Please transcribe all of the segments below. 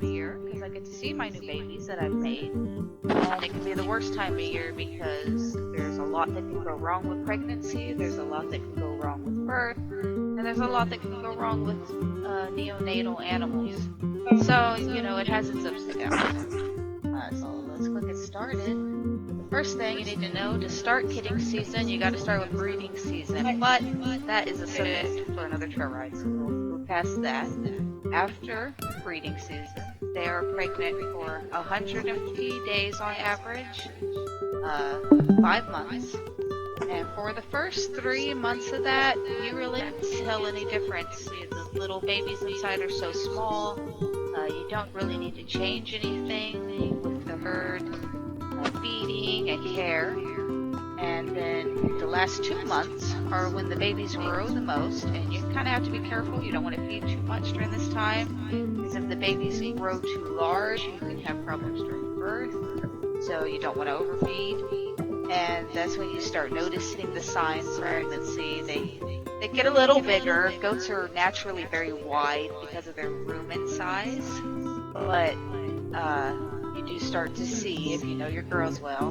of year because I get to see my new babies that I've made. And it can be the worst time of year because there's a lot that can go wrong with pregnancy, there's a lot that can go wrong with birth, and there's a lot that can go wrong with neonatal animals. So, you know, it has its ups and downs. So let's go get started. First thing you need to know, to start kidding season, you got to start with breeding season. But that is a subject for another trail ride, so we'll move past that. After breeding season, they are pregnant for 150 days on average, 5 months. And for the first 3 months of that, you really can't tell any difference. The little babies inside are so small, you don't really need to change anything with the herd. Feeding and care, and then the last 2 months are when the babies grow the most, and you kind of have to be careful. You don't want to feed too much during this time, because if the babies grow too large, you can have problems during birth, so you don't want to overfeed. And that's when you start noticing the signs of pregnancy. They get a little bigger. Goats are naturally very wide because of their rumen size, but you do start to see, if you know your girls well,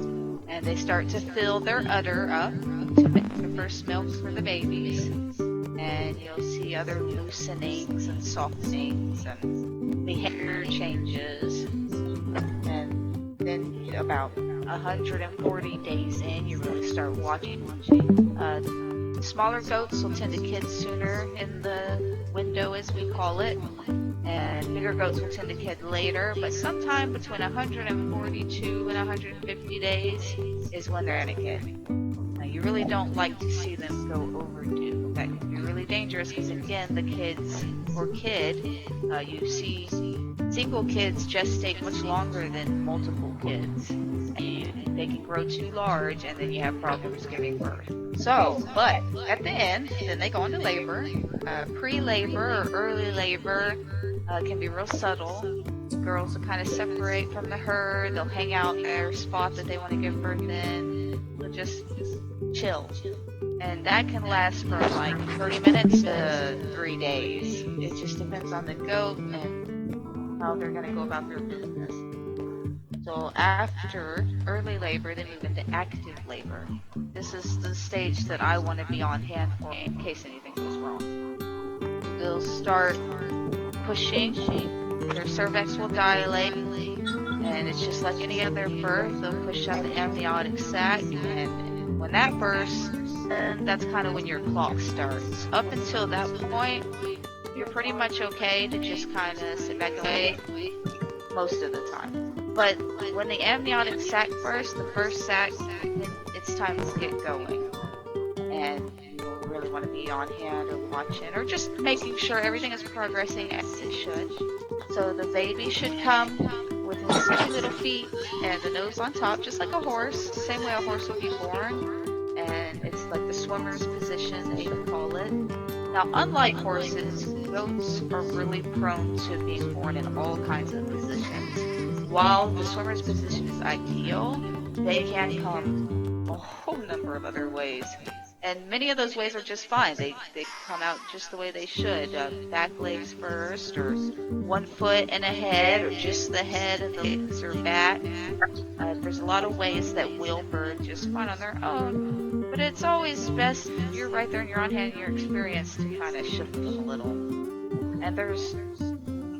and they start to fill their udder up to make the first milk for the babies, and you'll see other loosenings and softenings and behavior changes. And then about 140 days in, you really start watching. Smaller goats will tend to kid sooner in the window, as we call it, and bigger goats will tend to kid later, but sometime between 142 and 150 days is when they're in a kid. Now, you really don't like to see them go overdue. That can be really dangerous because, again, the kids or kid, you see single kids gestate much longer than multiple kids. And they can grow too large, and then you have problems giving birth. So, but at the end, then they go into labor. Pre-labor or early labor can be real subtle. Girls will kind of separate from the herd. They'll hang out in their spot that they want to give birth in. They'll just chill. And that can last from like 30 minutes to 3 days. It just depends on the goat and how they're going to go about their business. So after early labor, they move into active labor. This is the stage that I want to be on hand for in case anything goes wrong. They'll start pushing, their cervix will dilate, and it's just like any other birth. They'll push out the amniotic sac, and when that bursts, then that's kind of when your clock starts. Up until that point, you're pretty much okay to just kind of sit back and wait most of the time. But when the amniotic sac bursts, the first sac, it's time to get going. And you really want to be on hand or watching or just making sure everything is progressing as it should. So the baby should come with his 6 little feet and the nose on top, just like a horse, the same way a horse would be born. And it's like the swimmer's position, they even call it. Now, unlike horses, goats are really prone to being born in all kinds of positions. While the swimmer's position is ideal, they can come a whole number of other ways. And many of those ways are just fine. They come out just the way they should. Back legs first, or 1 foot and a head, or just the head and the legs or back. There's a lot of ways that will birth just fine on their own. But it's always best if you're right there and you're on hand and you're experienced to kind of shift them a little. And there's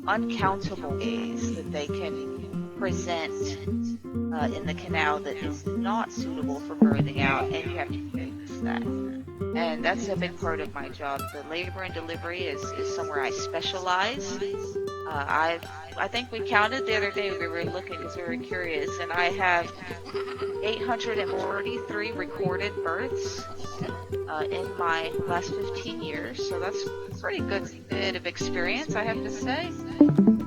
uncountable ways that they can present in the canal that is not suitable for birthing out, and you have to fix that. And that's a big part of my job. The labor and delivery is somewhere I specialize. I think we counted the other day, we were looking because we were curious, and I have 843 recorded births in my last 15 years, so that's a pretty good bit of experience, I have to say.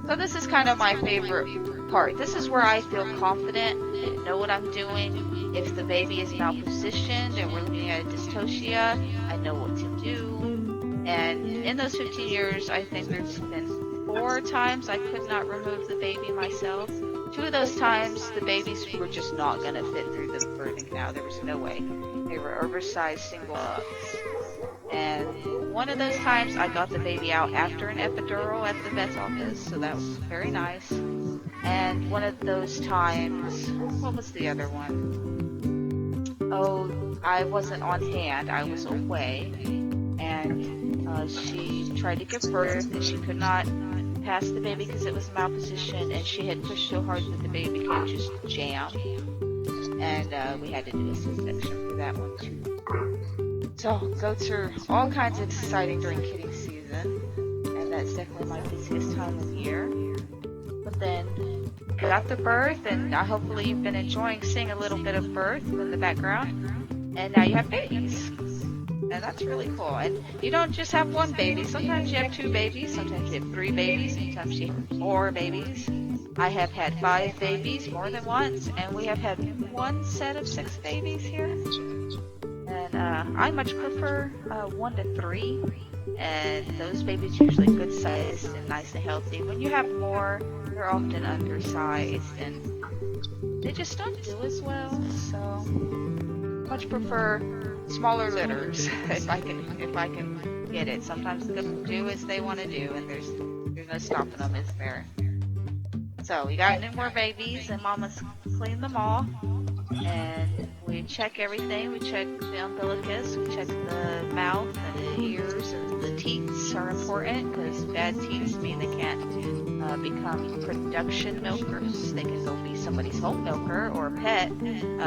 So this is kind of my favorite part. This is where I feel confident and know what I'm doing. If the baby is malpositioned and we're looking at a dystocia, I know what to do. And in those 15 years, I think there's been 4 times I could not remove the baby myself. 2 of those times, the babies were just not going to fit through the birthing canal. There was no way. They were oversized single ups. And one of those times I got the baby out after an epidural at the vet's office, so that was very nice. And one of those times, what was the other one? Oh, I wasn't on hand, I was away, and she tried to give birth and she could not pass the baby because it was malpositioned, and she had pushed so hard that the baby could just jam, and we had to do a C-section for that one too. So goats are all kinds of exciting during kidding season, and that's definitely my busiest time of year. But then got the birth, and hopefully you've been enjoying seeing a little bit of birth in the background, and now you have babies. And that's really cool. And you don't just have one baby. Sometimes you have 2 babies. Sometimes you have 3 babies. Sometimes you have 4 babies. I have had 5 babies more than once. And we have had one set of 6 babies here. And I much prefer 1 to 3. And those babies are usually good sized and nice and healthy. When you have more, they're often undersized. And they just don't do as well. So much prefer smaller litters if I can get it. Sometimes they'll do as they want to do, and there's no stopping them, is there? So we got more babies, and Mama's cleaned them all, and we check everything. We check the umbilicus, we check the mouth and the ears, and the teats are important because bad teats mean they can't become production milkers. They can go be somebody's home milker or a pet,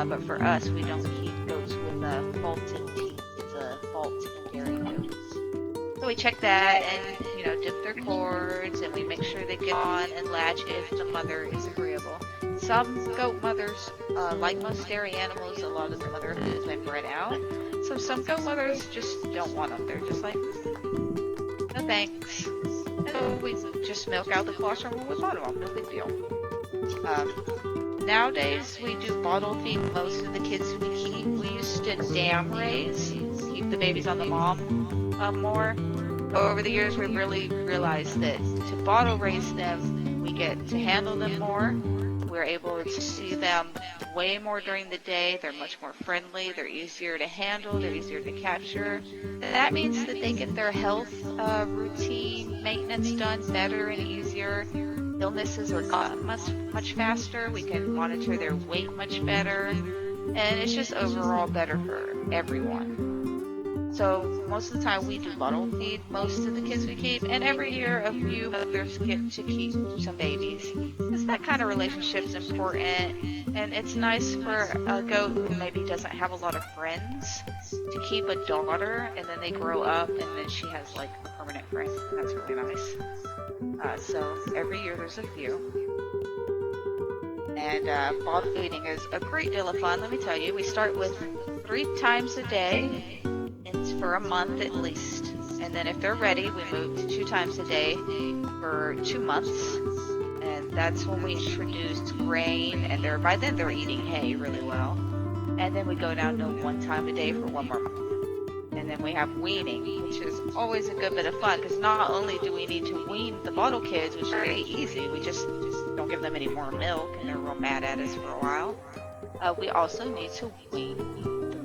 but for us, we don't keep goats with faulted teeth. It's a fault in dairy goats. So we check that and, dip their cords, and we make sure they get on and latch if the mother is agreeable. Some goat mothers, like most dairy animals, a lot of the mother has been bred out. So some goat mothers just don't want them. They're just like, no thanks. And we just milk out the colostrum when we bottle them. No big deal. Nowadays, we do bottle feed most of the kids we keep. We used to dam raise, keep the babies on the mom more. Over the years, we've really realized that to bottle raise them, we get to handle them more. We're able to see them way more during the day. They're much more friendly. They're easier to handle. They're easier to capture. That means that they get their health routine maintenance done better and easier. Illnesses are caught much faster. We can monitor their weight much better. And it's just overall better for everyone. So most of the time we do bottle feed most of the kids we keep, and every year a few others get to keep some babies. Because that kind of relationship's important, and it's nice for a goat who maybe doesn't have a lot of friends to keep a daughter, and then they grow up, and then she has like a permanent friend, and that's really nice. So every year there's a few. And bottle feeding is a great deal of fun, let me tell you. We start with 3 times a day. For a month at least, and then if they're ready we move to 2 times a day for 2 months, and that's when we introduce grain, and by then they're eating hay really well, and then we go down to 1 time a day for 1 more month, and then we have weaning, which is always a good bit of fun because not only do we need to wean the bottle kids, which is very easy, we just don't give them any more milk and they're real mad at us for a while. We also need to wean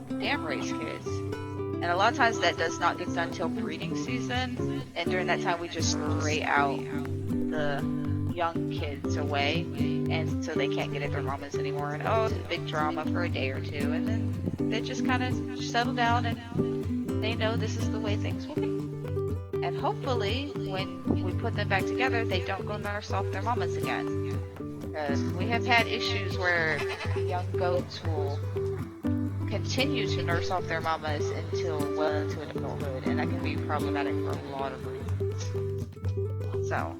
the dam raised kids. And a lot of times that does not get done until breeding season, and during that time we just spray out the young kids away, and so they can't get at their mamas anymore, and it's a big drama for a day or 2, and then they just kind of settle down and they know this is the way things will be. And hopefully when we put them back together, they don't go nurse off their mamas again. Because we have had issues where young goats will continue to nurse off their mamas until well into adulthood, and that can be problematic for a lot of reasons. So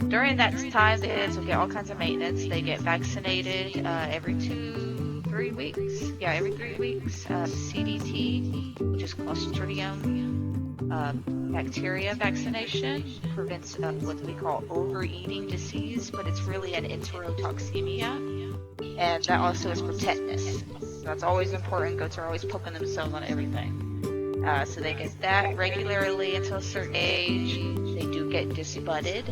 during that time, the kids will get all kinds of maintenance. They get vaccinated every 3 weeks. Yeah, every 3 weeks. CDT, which is Clostridium bacteria vaccination, prevents what we call overeating disease, but it's really an enterotoxemia, and that also is for tetanus. So that's always important. Goats are always poking themselves on everything. So they get that regularly until a certain age. They do get disbudded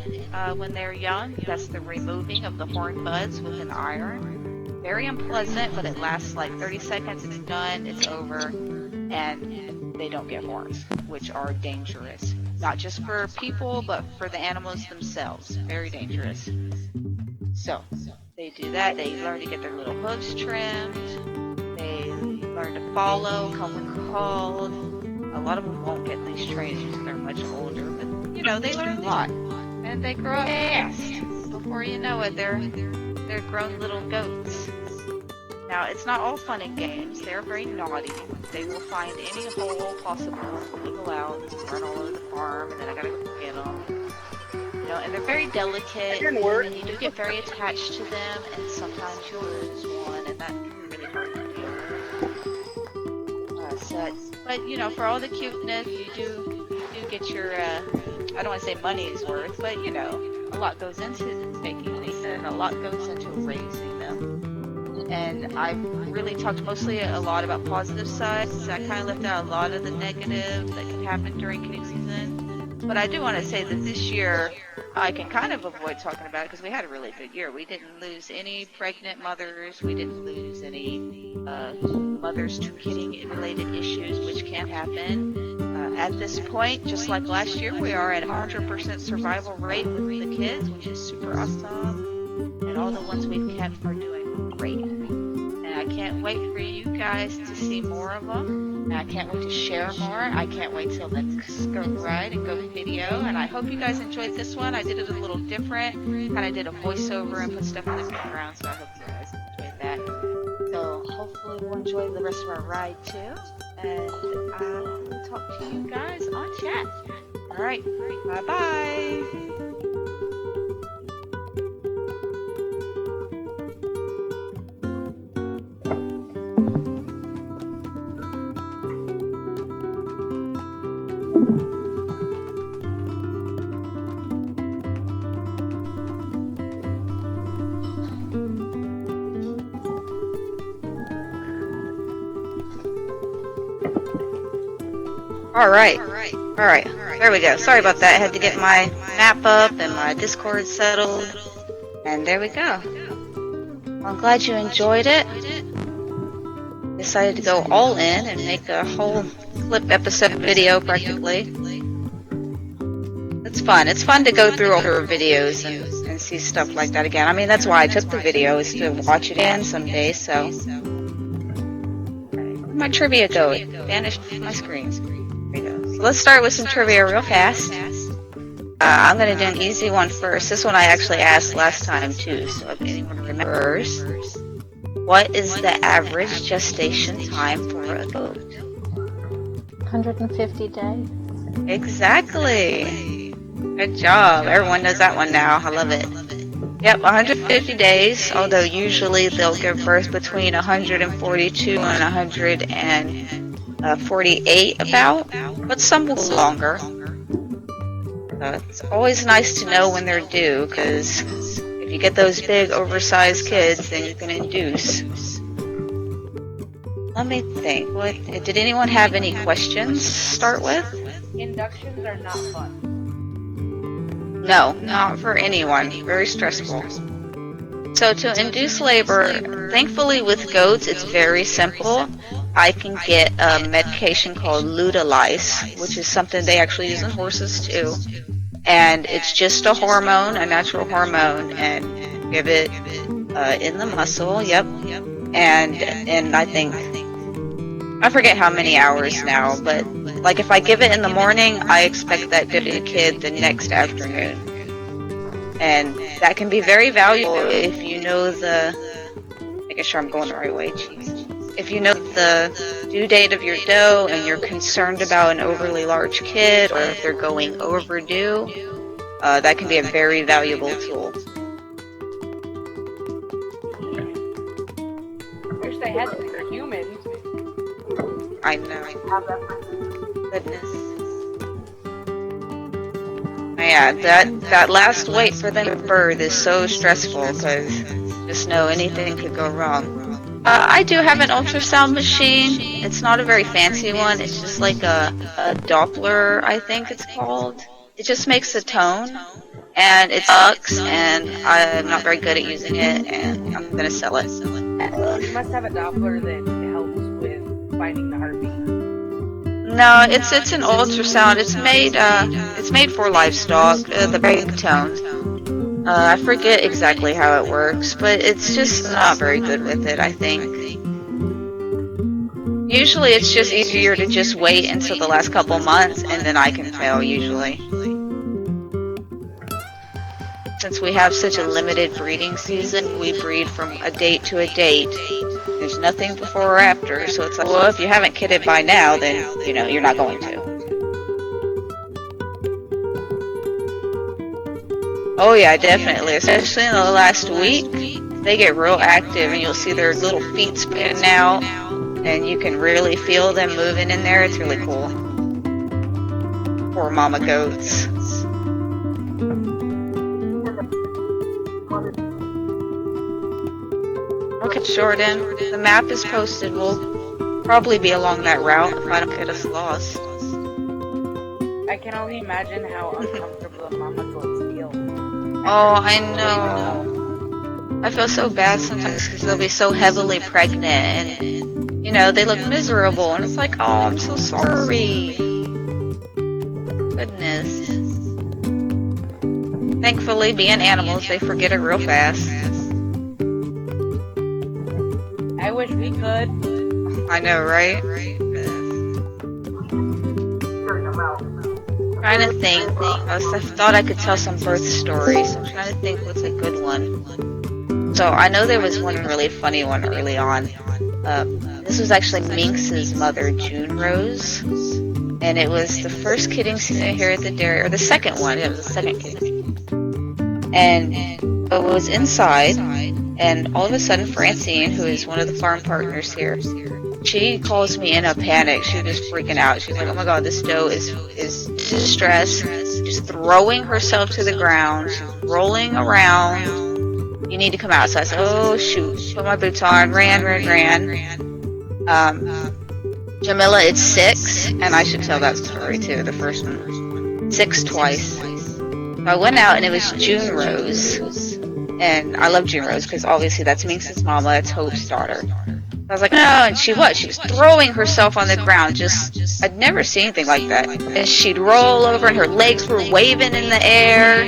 when they're young. That's the removing of the horn buds with an iron. Very unpleasant, but it lasts like 30 seconds. It's done. It's over. And they don't get horns, which are dangerous. Not just for people, but for the animals themselves. Very dangerous. So, they do that. They learn to get their little hooves trimmed. They learn to follow, come when called. A lot of them won't get these trainings until they're much older, but you know, they learn a lot. And they grow up fast. Before you know it, they're grown little goats. Now, it's not all fun and games. They're very naughty. They will find any hole possible to go out and run all over the farm, and then I gotta go get them. You know, and they're very delicate, and you do get very attached to them, and sometimes you'll lose one, and that can be really hard to deal with. But you know, for all the cuteness, you do get your, I don't want to say money's worth, but you know, a lot goes into making these, and a lot goes into raising them. And I've really talked mostly a lot about positive sides. I kind of left out a lot of the negative that can happen during kitting season. But I do want to say that this year, I can kind of avoid talking about it because we had a really good year. We didn't lose any pregnant mothers. We didn't lose any mothers to kitting-related issues, which can happen. At this point, just like last year, we are at 100% survival rate with the kids, which is super awesome. And all the ones we've kept are doing great. And I can't wait for you guys to see more of them. And I can't wait to share more. I can't wait till the next Goat Ride and Goat video. And I hope you guys enjoyed this one. I did it a little different. Kind of did a voiceover and put stuff in the background. So I hope you guys enjoyed that. So hopefully we'll enjoy the rest of our ride too. And I will talk to you guys on chat. Alright. Bye-bye. Alright, there we go. Sorry about that. I had to get my map up and my Discord settled. And there we go. Well, I'm glad you enjoyed it. Decided to go all in and make a whole clip episode video practically. It's fun. It's fun to go through older videos and see stuff like that again. I mean, that's why I took the video, is to watch it again someday, so. My trivia go? It vanished from my screen. So let's start with some trivia real fast. I'm going to do an easy one first. This one I actually asked last time too, so if anyone remembers. What is the average gestation time for a goat? 150 days. Exactly. Good job. Everyone knows that one now. I love it. Yep, 150 days, although usually they'll give birth between 142 and 148 about, but some will go longer. It's always nice to know when they're due, because if you get those big oversized kids, then you can induce. Let me think. Did anyone have any questions to start with? Inductions are not fun. No, not for anyone. Very stressful. So to induce labor, thankfully with goats, it's very simple. I can get a medication called Lutalice, which is something they actually use in horses too. And it's just a hormone, a natural hormone, and give it in the muscle, yep. And I think, I forget how many hours now, but like if I give it in the morning, I expect that good kid the next afternoon. And that can be very valuable if you know making sure I'm going the right way, if you know the due date of your doe and you're concerned about an overly large kid, or if they're going overdue, that can be a very valuable tool. Wish they had it for humans. I know. Goodness. Yeah, that last wait for them to birth is so stressful, because just know anything could go wrong. I do have an ultrasound machine. It's not a very fancy one. It's just like a Doppler, I think it's called. It just makes a tone, and it sucks, and I'm not very good at using it, and I'm gonna sell it. You must have a Doppler that helps with finding the heartbeat. No, it's an ultrasound. It's made for livestock. The brain tone. I forget exactly how it works, but it's just not very good with it, I think. Usually it's just easier to just wait until the last couple months and then I can tell usually. Since we have such a limited breeding season, we breed from a date to a date. There's nothing before or after, so it's like, well, if you haven't kidded by now, then, you know, you're not going to. Oh yeah, definitely. Especially in the last week, they get real active and you'll see their little feet spinning out and you can really feel them moving in there. It's really cool. Poor mama goats. Okay, Jordan, the map is posted. We'll probably be along that route if I don't get us lost. I can only imagine how uncomfortable the mama goats feel. Oh, I know. I feel so bad sometimes because they'll be so heavily pregnant and, you know, they look miserable and it's like, oh, I'm so sorry. Goodness. Thankfully, being animals, they forget it real fast. I wish we could. I know, right? Trying to think. I thought I could tell some birth stories. I'm trying to think what's a good one. So I know there was one really funny one early on. This was actually Minx's mother, June Rose, and it was the first kidding season here at the dairy, or the second one. It was the second kidding. And it was inside, and all of a sudden Francine, who is one of the farm partners here, she calls me in a panic. She was freaking out. She's like, oh my god, this doe is distressed, just throwing herself to the ground, she's rolling around. You need to come out. So I said, oh shoot, put my boots on, ran. Jamila, it's 6, and I should tell that story too, the first one. 6 twice. So I went out and it was June Rose, and I love June Rose because obviously that's Minx's mama, that's Hope's daughter. I was like, no, and she was throwing herself on the ground, I'd never seen anything like that. And she'd roll over and her legs were waving in the air,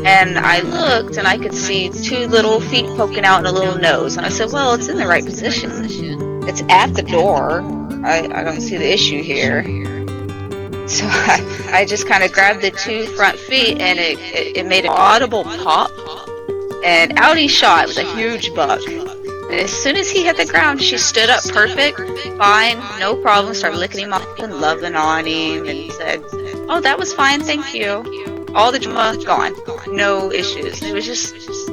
and I looked and I could see 2 little feet poking out and a little nose, and I said, well, it's in the right position. It's at the door. I don't see the issue here. So I just kind of grabbed the 2 front feet and it made an audible pop, and out he shot. It was a huge buck. And as soon as he hit the ground, she stood up perfect, fine, no problem, started licking him up and loving on him and said, oh, that was fine, thank you. All the drama gone, no issues. It was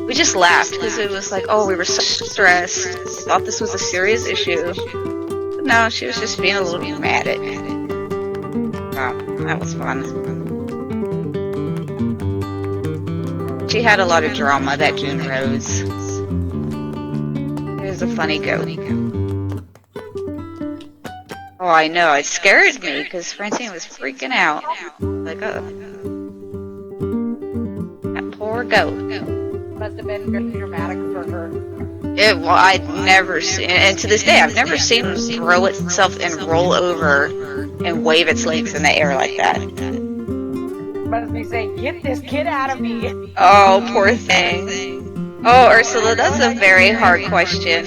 we just laughed because it was like, oh, we were so stressed, we thought this was a serious issue. But no, she was just being a little dramatic. Wow, that was fun. She had a lot of drama, that June Rose. It was a funny goat. Oh, I know, it scared me because Francine was freaking out. Like, that poor goat. Must have been very dramatic for her. Well, I'd never seen, and to this day, I've never seen it throw itself and roll over and wave its legs in the air like that. Must be saying, get this kid out of me. Oh, poor thing. Oh, Ursula, that's a very hard question.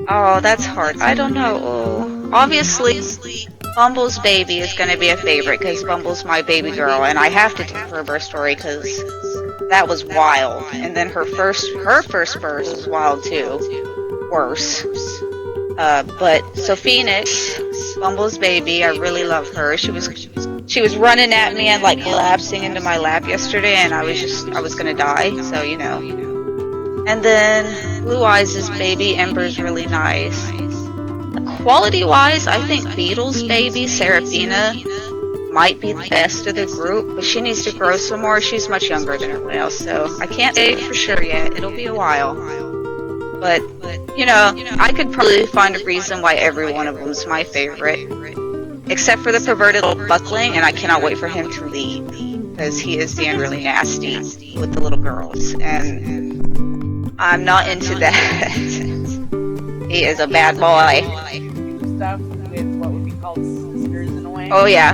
Oh, that's hard. I don't know. Oh, obviously, Bumble's baby is going to be a favorite because Bumble's my baby girl, and I have to tell her birth story because that was wild. And then her first birth was wild too. Worse. But so Phoenix, Bumble's baby, I really love her. She was running at me and like collapsing into my lap yesterday, and I was gonna die, so you know. And then Blue Eyes' baby, Ember's really nice. Quality-wise, I think Beetle's baby, Serafina, might be the best of the group, but she needs to grow some more. She's much younger than everyone else, so I can't say for sure yet. It'll be a while. But, you know, I could probably find a reason why every one of them is my favorite. Except for the perverted little buckling, and I cannot wait for him to leave. Because he is being really nasty with the little girls. And I'm not into that. He is a bad boy. Stuff with what half sisters in a way. Oh yeah,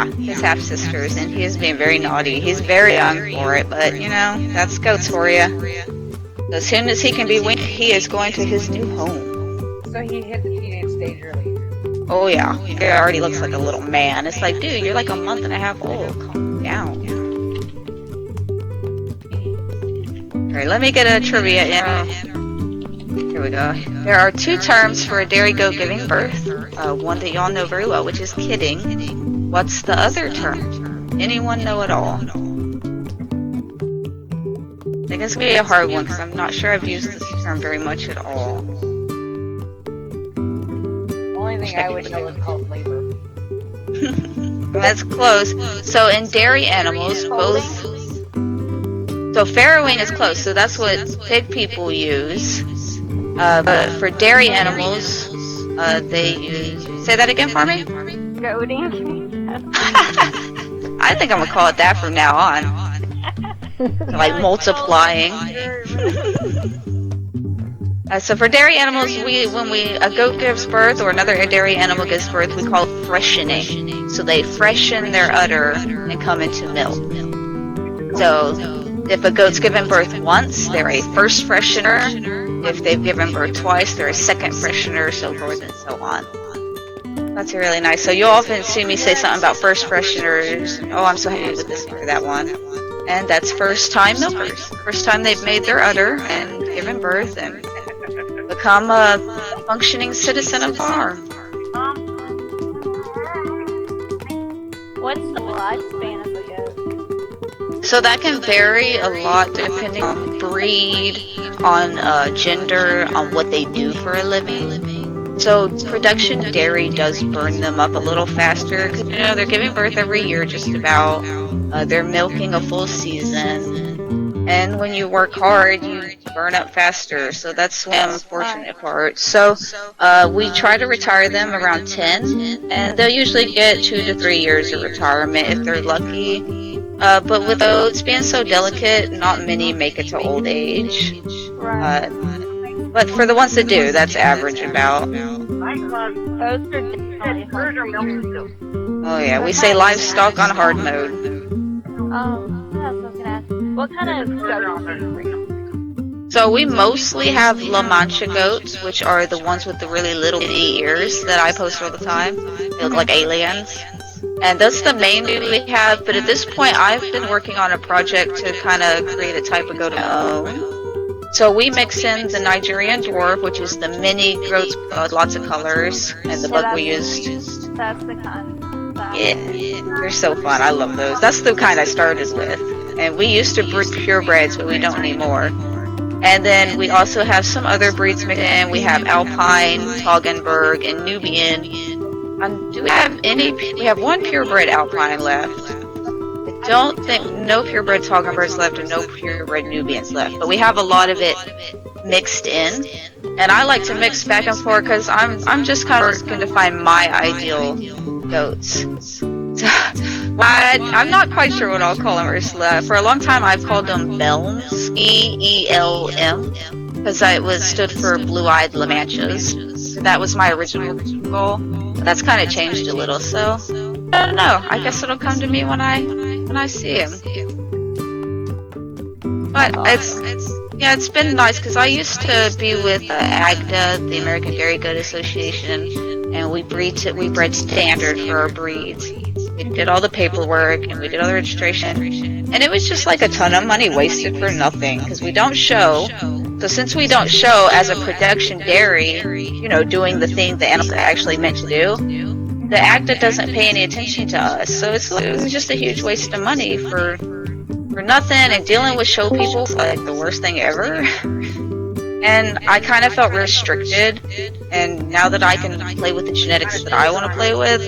his half sisters, and he is being very naughty. He's very young for it, but you know, that's goats for you. As soon as he can be weaned, he is going to his new home. So he hit the teenage stage early. Oh yeah, he already looks like a little man. It's like, dude, you're like a month and a half old. Calm down. Alright, let me get a trivia in. Here we go. There are 2 terms for a dairy goat giving birth. One that y'all know very well, which is kidding. What's the other term? Anyone know it all? I think it's going to be a hard one because I'm not sure I've used this term very much at all. The only thing I would know is called labor. That's close. So in dairy animals, both... So farrowing is close, so that's what pig people use. But for dairy animals, they use... Say that again for me? Goading. I think I'm gonna call it that from now on. Like multiplying. So for dairy animals, when a goat gives birth or another dairy animal gives birth, we call it freshening. So they freshen their udder and come into milk. So if a goat's given birth once, they're a first freshener. If they've given birth twice, they're a second freshener, so forth and so on. That's really nice. So you'll often see me say something about first fresheners. Oh, I'm so happy with this one or that one. And that's first time milkers. First time they've made their udder and given birth and become a functioning citizen of the farm. What's the lifespan of a goat? So that can vary a lot depending on breed, on gender, on what they do for a living. So production dairy does burn them up a little faster because you know they're giving birth every year just about. They're milking a full season, and when you work hard, you burn up faster. So that's the unfortunate part. So we try to retire them around 10, and they'll usually get 2 to 3 years of retirement if they're lucky. But with oats being so delicate, not many make it to old age. But for the ones that do, that's average about. Oats are definitely hard for you. Oh yeah, we say livestock on hard mode. What else was I gonna ask? What kind of goats do you breed? So we mostly have La Mancha goats, which are the ones with the really little bitty ears that I post all the time. They look like aliens. And that's the main breed we have, but at this point I've been working on a project to kind of create a type of goat of my own. So we mix in the Nigerian dwarf, which is the mini goats, lots of colors, and the buck we used. That's the kind. Yeah, they're so fun. I love those. That's the kind I started with. And we used to breed purebreds, but we don't anymore. And then we also have some other breeds mixed in. We have Alpine, Toggenburg, and Nubian. Do we have any? We have one purebred Alpine left. I don't think no purebred Toggenburgs left and no purebred Nubians left. But we have a lot of it mixed in. And I like to mix back and forth because I'm just kind of working to find my ideal goats. I'm not quite sure what I'll call them, Ursula. For a long time I've called them Belms, E-E-L-M, because it stood for blue-eyed La Manchas. That was my original goal. But that's kind of changed a little, so I don't know. I guess it'll come to me when I see him. But it's been nice because I used to be with AGDA, the American Dairy Goat Association, and we bred standard for our breeds. We did all the paperwork and we did all the registration, and it was just like a ton of money wasted for nothing because we don't show. So since we don't show as a production dairy, you know, doing the thing the animals are actually meant to do, the AGDA doesn't pay any attention to us. So it was just a huge waste of money for nothing, and dealing with show people was like the worst thing ever. And I kind of felt restricted, and now that I can play with the genetics that I want to play with,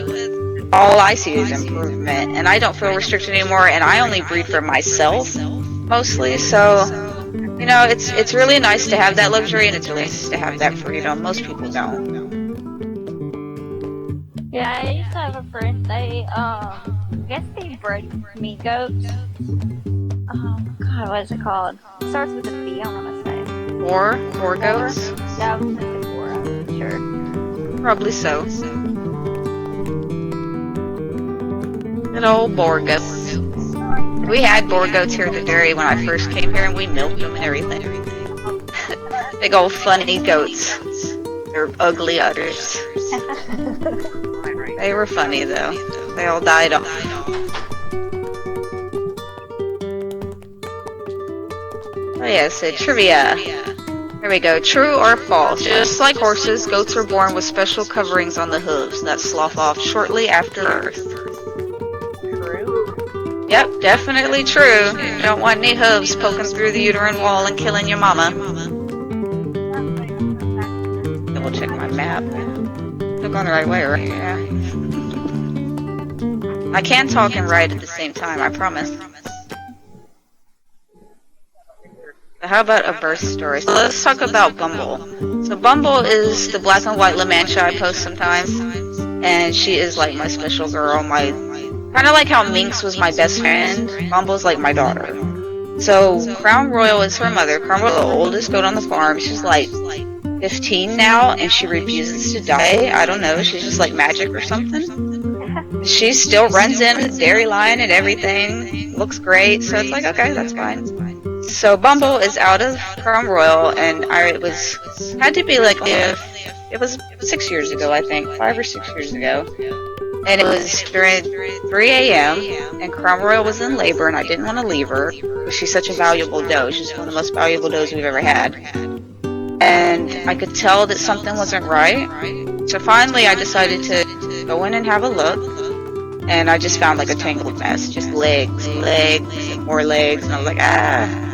all I see is improvement, and I don't feel restricted anymore, and I only breed for myself, mostly, so, you know, it's really nice to have that luxury, and it's really nice to have that freedom. Most people don't. Yeah, I used to have a friend, they, I guess they bred me goats. God, what is it called? It starts with a B, I want to say. Four goats? Yeah, I was thinking four, I'm sure. Probably so. Good old boar goats. We had boar goats here at the dairy when I first came here, and we milked them and everything. Big old funny goats. They're ugly udders. They were funny though. They all died off. Oh yeah, so trivia. Here we go. True or false? Just like horses, goats were born with special coverings on the hooves that slough off shortly after birth. True? Yep, definitely true. You don't want any hooves poking through the uterine wall and killing your mama. Double check my map. I'm going the right way, right? Yeah. I can talk and write at the same time, I promise. So how about a birth story? So let's talk about Bumble. So Bumble is the black and white La Mancha I post sometimes, and she is like my special girl. My kind of like how Minx was my best friend. Bumble's like my daughter. So Crown Royal is her mother. Crown Royal, the oldest goat on the farm. She's like 15 now, and she refuses to die. I don't know. She's just like magic or something. She still runs in with dairy line and everything. Looks great. So it's like, okay, that's fine. So Bumble is out of Crown Royal, and had to be like, it was 6 years ago, I think, 5 or 6 years ago, and it was during 3 a.m. and Crown Royal was in labor, and I didn't want to leave her because she's such a valuable doe. She's one of the most valuable does we've ever had, and I could tell that something wasn't right. So finally, I decided to go in and have a look. And I just found like a tangled mess, just legs, and more legs, and I was like, ah.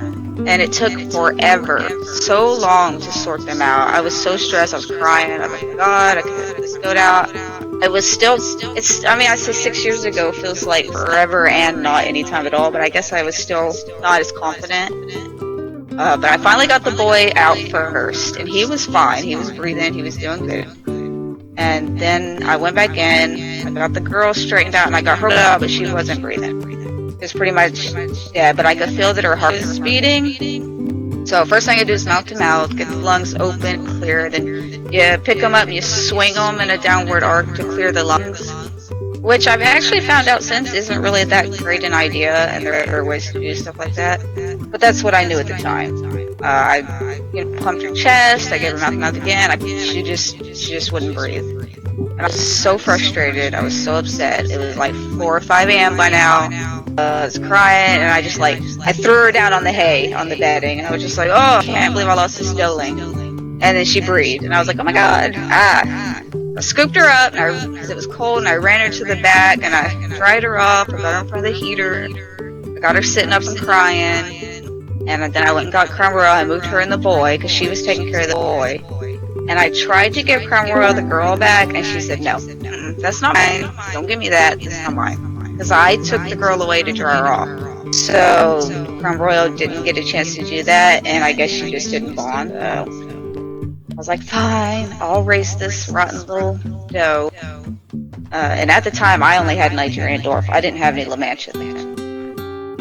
And it took forever, so long to sort them out. I was so stressed, I was crying, I was like, oh God, I couldn't get this goat out. It was still, I say 6 years ago feels like forever and not any time at all, but I guess I was still not as confident. But I finally got the boy out first, and he was fine, he was breathing, he was doing good. And then I went back in, I got the girl straightened out, and I got her out, but she wasn't breathing. It was pretty much, yeah, but I could feel that her heart was beating. So first thing I do is mouth to mouth, get the lungs open, clear, then you pick them up and you swing them in a downward arc to clear the lungs. Which I've actually found out since isn't really that great an idea, and there are ways to do stuff like that. But that's what I knew at the time. I pumped her chest, I gave her mouth to mouth again, she just wouldn't breathe. And I was so frustrated, I was so upset. It was like 4 or 5 a.m. by now. I was crying, and I threw her down on the hay, on the bedding, and I was just like, oh, I can't believe I lost this doeling. And then she breathed, and I was like, oh my God, I scooped her up, because it was cold, and I ran her to the back, and I dried her up, I got her in front of the heater, I got her sitting up and crying, and then I went and got Crown Royal, I moved her and the boy, because she was taking care of the boy. And I tried to give Crown Royal the girl back, and she said, no, that's not mine, don't give me that, that's not mine. Because I took the girl away to dry her off. So Crown Royal didn't get a chance to do that, and I guess she just didn't bond. So I was like, fine, I'll raise this rotten little doe. And at the time, I only had Nigerian dwarf. I didn't have any La Mancha then.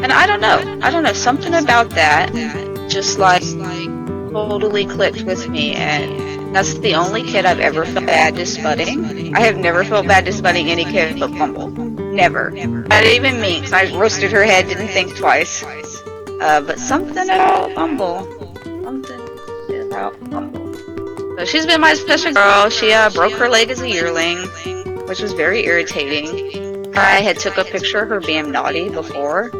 And I don't know, something about that just like totally clicked with me, and that's the only kid I've ever felt bad disbudding. I have never felt bad disbudding any kid but Bumble. Never. Not even Minx. I roasted her head, didn't think twice. But something about Bumble. So she's been my special girl. She broke her leg as a yearling, which was very irritating. I had took a picture of her being naughty before,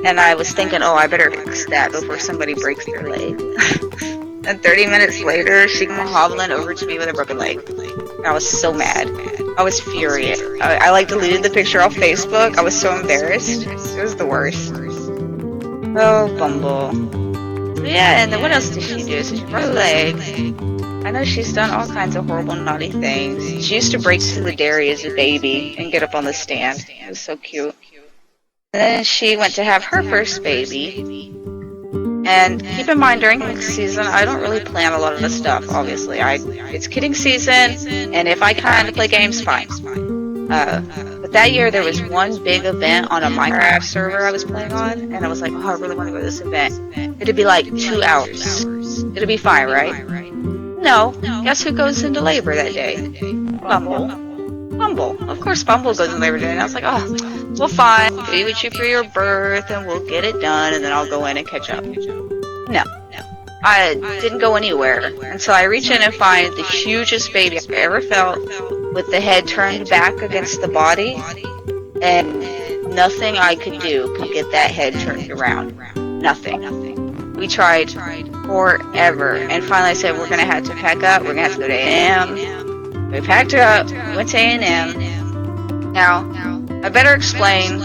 and I was thinking, oh, I better fix that before somebody breaks their leg. And 30 minutes later, she came hobbling over to me with a broken leg. And I was so mad. I was furious. I deleted the picture off Facebook. I was so embarrassed. It was the worst. Oh, Bumble. So yeah, and then what else did she do? So she broke her leg. I know she's done all kinds of horrible, naughty things. She used to break to the dairy as a baby and get up on the stand. It was so cute. And then she went to have her first baby. And keep in mind, during kidding season, I don't really plan a lot of the stuff, obviously. It's kidding season, and if I kind of play games, fine. But that year, there was one big event on a Minecraft server I was playing on, and I was like, oh, I really want to go to this event. It'd be like 2 hours. It'd be fine, right? No. Guess who goes into labor that day? Bumble. Of course Bumble goes in labor today, and I was like, oh, well, fine, be with you for your birth, and we'll get it done, and then I'll go in and catch up. No. I didn't go anywhere until I reach in and find the hugest baby I've ever felt, with the head turned back against the body, and nothing I could do could get that head turned around. Nothing. We tried forever, and finally I said, we're gonna have to pack up, we're gonna have to go to A&M. We packed her up, we went to A&M. Now, I better explain,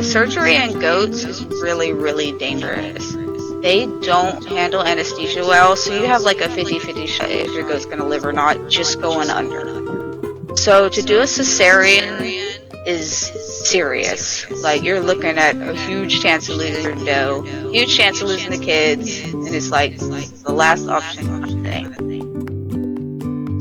surgery in goats is really, really dangerous. They don't handle anesthesia well, so you have like a 50-50 shot if your goat's gonna live or not, just going under. So to do a cesarean is serious. Like, you're looking at a huge chance of losing your dough, huge chance of losing the kids, and it's like the last option kind of thing.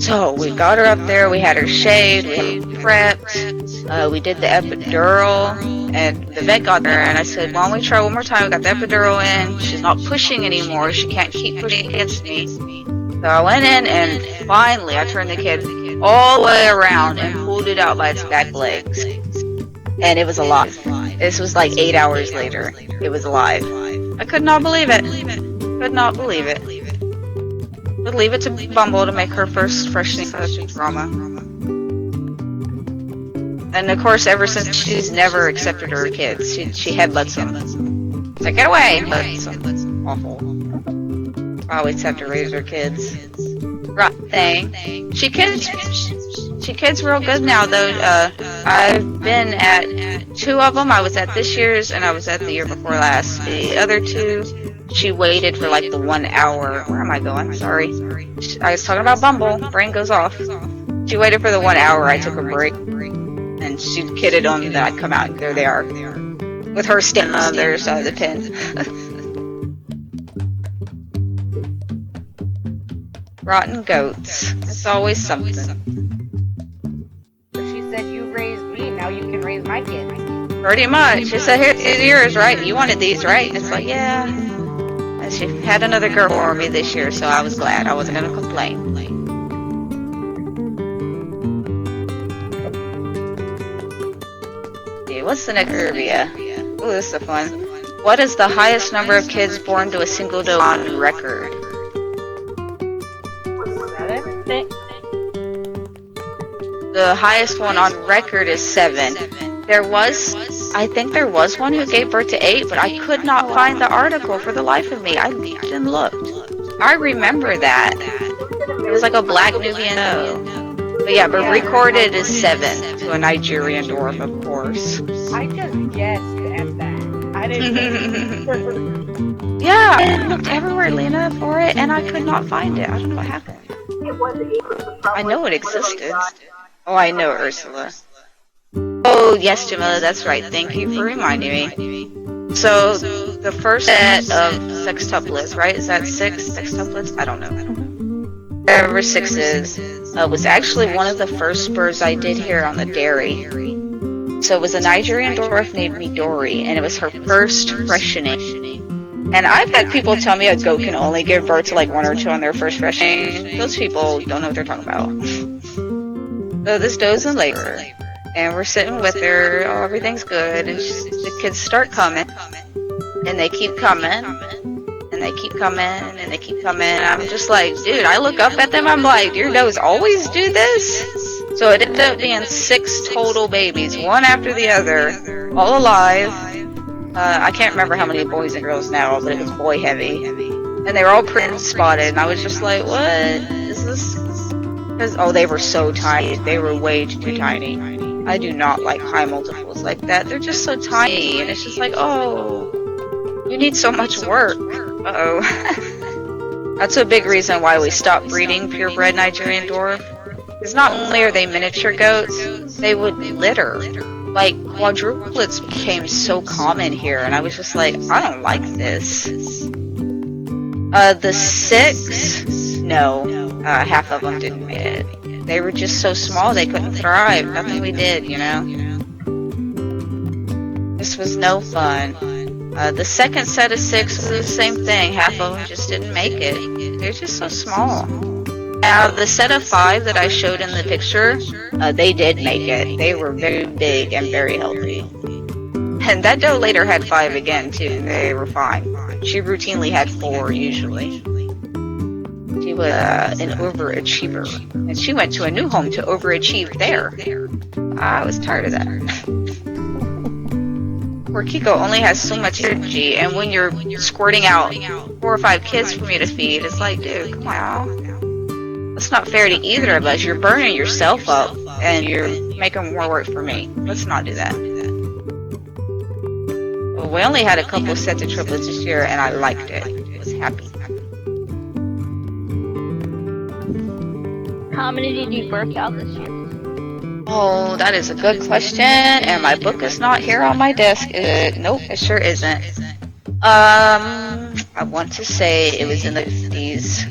So we got her up there, we had her shaved, we had her prepped, we did the epidural, and the vet got there, and I said, why don't we try one more time? We got the epidural in, she's not pushing anymore, she can't keep pushing against me. So I went in, and finally I turned the kid all the way around and pulled it out by its back legs. And it was alive. This was like 8 hours later. It was alive. I could not believe it. Could not believe it. But leave it to Bumble to make her first freshly such drama. And of course, ever since, she's never accepted her kids. She headbutts them. It's like, get away! That's awful. I always have to raise her kids. Right thing. She kids real good now though. I've been at 2 of them. I was at this year's and I was at the year before last. The other 2, she waited for like the 1 hour. Where am I going? Sorry. I was talking about Bumble. Brain goes off. She waited for the 1 hour. I took a break. And she kidded on me that I'd come out and there they are. With her standing on the other side of the pen. Rotten goats. It's always something. She said, you raised me, now you can raise my kid. Pretty much. She said, here's yours, right? You wanted these, right? And it's like, yeah. And she had another girl for me this year, so I was glad. I wasn't going to complain. Okay, what's the next trivia? Ooh, this is a fun. What is the highest number of kids born to a single doe on record? The highest one on record is 7. I think there was one who gave birth to 8, but I could not find the article for the life of me. I didn't look. I remember that. It was like a black Nubian doe. But yeah, but recorded is 7 to a Nigerian dwarf, of course. I just guessed at that. I didn't. Yeah, I looked everywhere, Lena, for it, and I could not find it. I don't know what happened. I know it existed. Oh, I know Ursula. Oh, yes, Jamila, that's right. Thank you for reminding me. So, the first set of sextuplets, right? Is that 6 sextuplets? I don't know. Whatever 6 is, was actually one of the first birds I did here on the dairy. So it was a Nigerian dwarf named Midori, and it was her first freshening. And I've had people tell me a goat can only give birth to like 1 or 2 on their first freshening. Those people don't know what they're talking about. So this doe's in labor, and we're sitting with her, oh, everything's good, and the kids start coming, and they keep coming, and they keep coming, and they keep coming, and I'm just like, dude, I look up at them, I'm like, your does always do this? So it ended up being 6 total babies, one after the other, all alive. I can't remember how many boys and girls now, but it was boy heavy, and they were all pretty spotted, and I was just like, what is this? Oh, they were so tiny. They were way too tiny. I do not like high multiples like that. They're just so tiny, and it's just like, oh, you need so much work. Uh-oh. That's a big reason why we stopped breeding purebred Nigerian dwarf. Because not only are they miniature goats, they would litter. Like, quadruplets became so common here, and I was just like, I don't like this. The 6, no. Half of them didn't make it. They were just so small they couldn't thrive. Nothing we did, you know. This was no fun. The second set of 6 was the same thing. Half of them just didn't make it. They're just so small. Now, the set of 5 that I showed in the picture, they did make it. They were very big and very healthy. And that doe later had 5 again too, and they were fine. She routinely had 4 usually. She was an overachiever, and she went to a new home to overachieve there. I was tired of that. Poor Kiko only has so much energy, and when you're squirting out 4 or 5 kids for me to feed, it's like, dude, come on. That's not fair to either of us. You're burning yourself up, and you're making more work for me. Let's not do that. Well, we only had a couple sets of triplets this year, and I liked it. I was happy. How many did you birth out this year? Oh, that is a good question, and my book is not here on my desk. Nope, it sure isn't. I want to say it was in the 50s.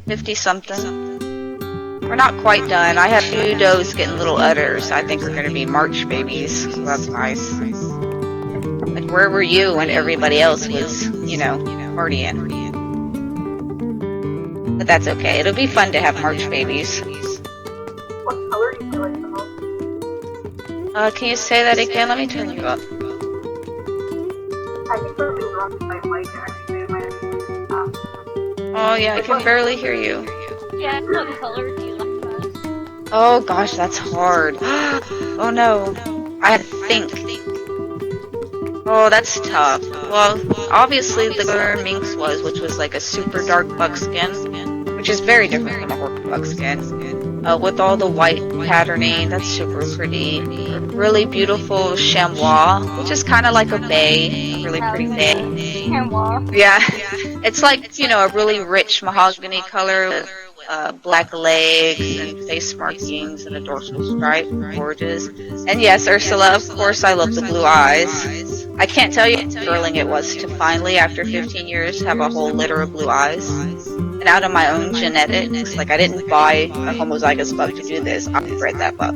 50-something. We're not quite done. I have 2 does getting little udders. I think we're going to be March babies, so that's nice. Like, where were you when everybody else was, you know, partying? But that's okay. It'll be fun to have March babies. What color do you like the most? Can you say that again? Let me turn you up. I think something's wrong with my mic actually. It might have Oh yeah, I can barely hear you. Yeah, what color do you like best? Oh gosh, that's hard. Oh no. I had to think. Oh, that's tough. Well, obviously the color Minx was, which was like a super dark buckskin, which is very different from a horse buckskin. With all the white patterning, that's super pretty. Really beautiful chamois, which is kind of like a bay, a really pretty bay. And wall. Yeah, it's like, you know, a really rich mahogany color with black legs and face markings and a dorsal stripe. Gorgeous. And yes, Ursula, of course, I love the blue eyes. I can't tell you how thrilling it was to finally, after 15 years, have a whole litter of blue eyes. And out of my own genetics, like I didn't buy a homozygous buck to do this, I bred that buck.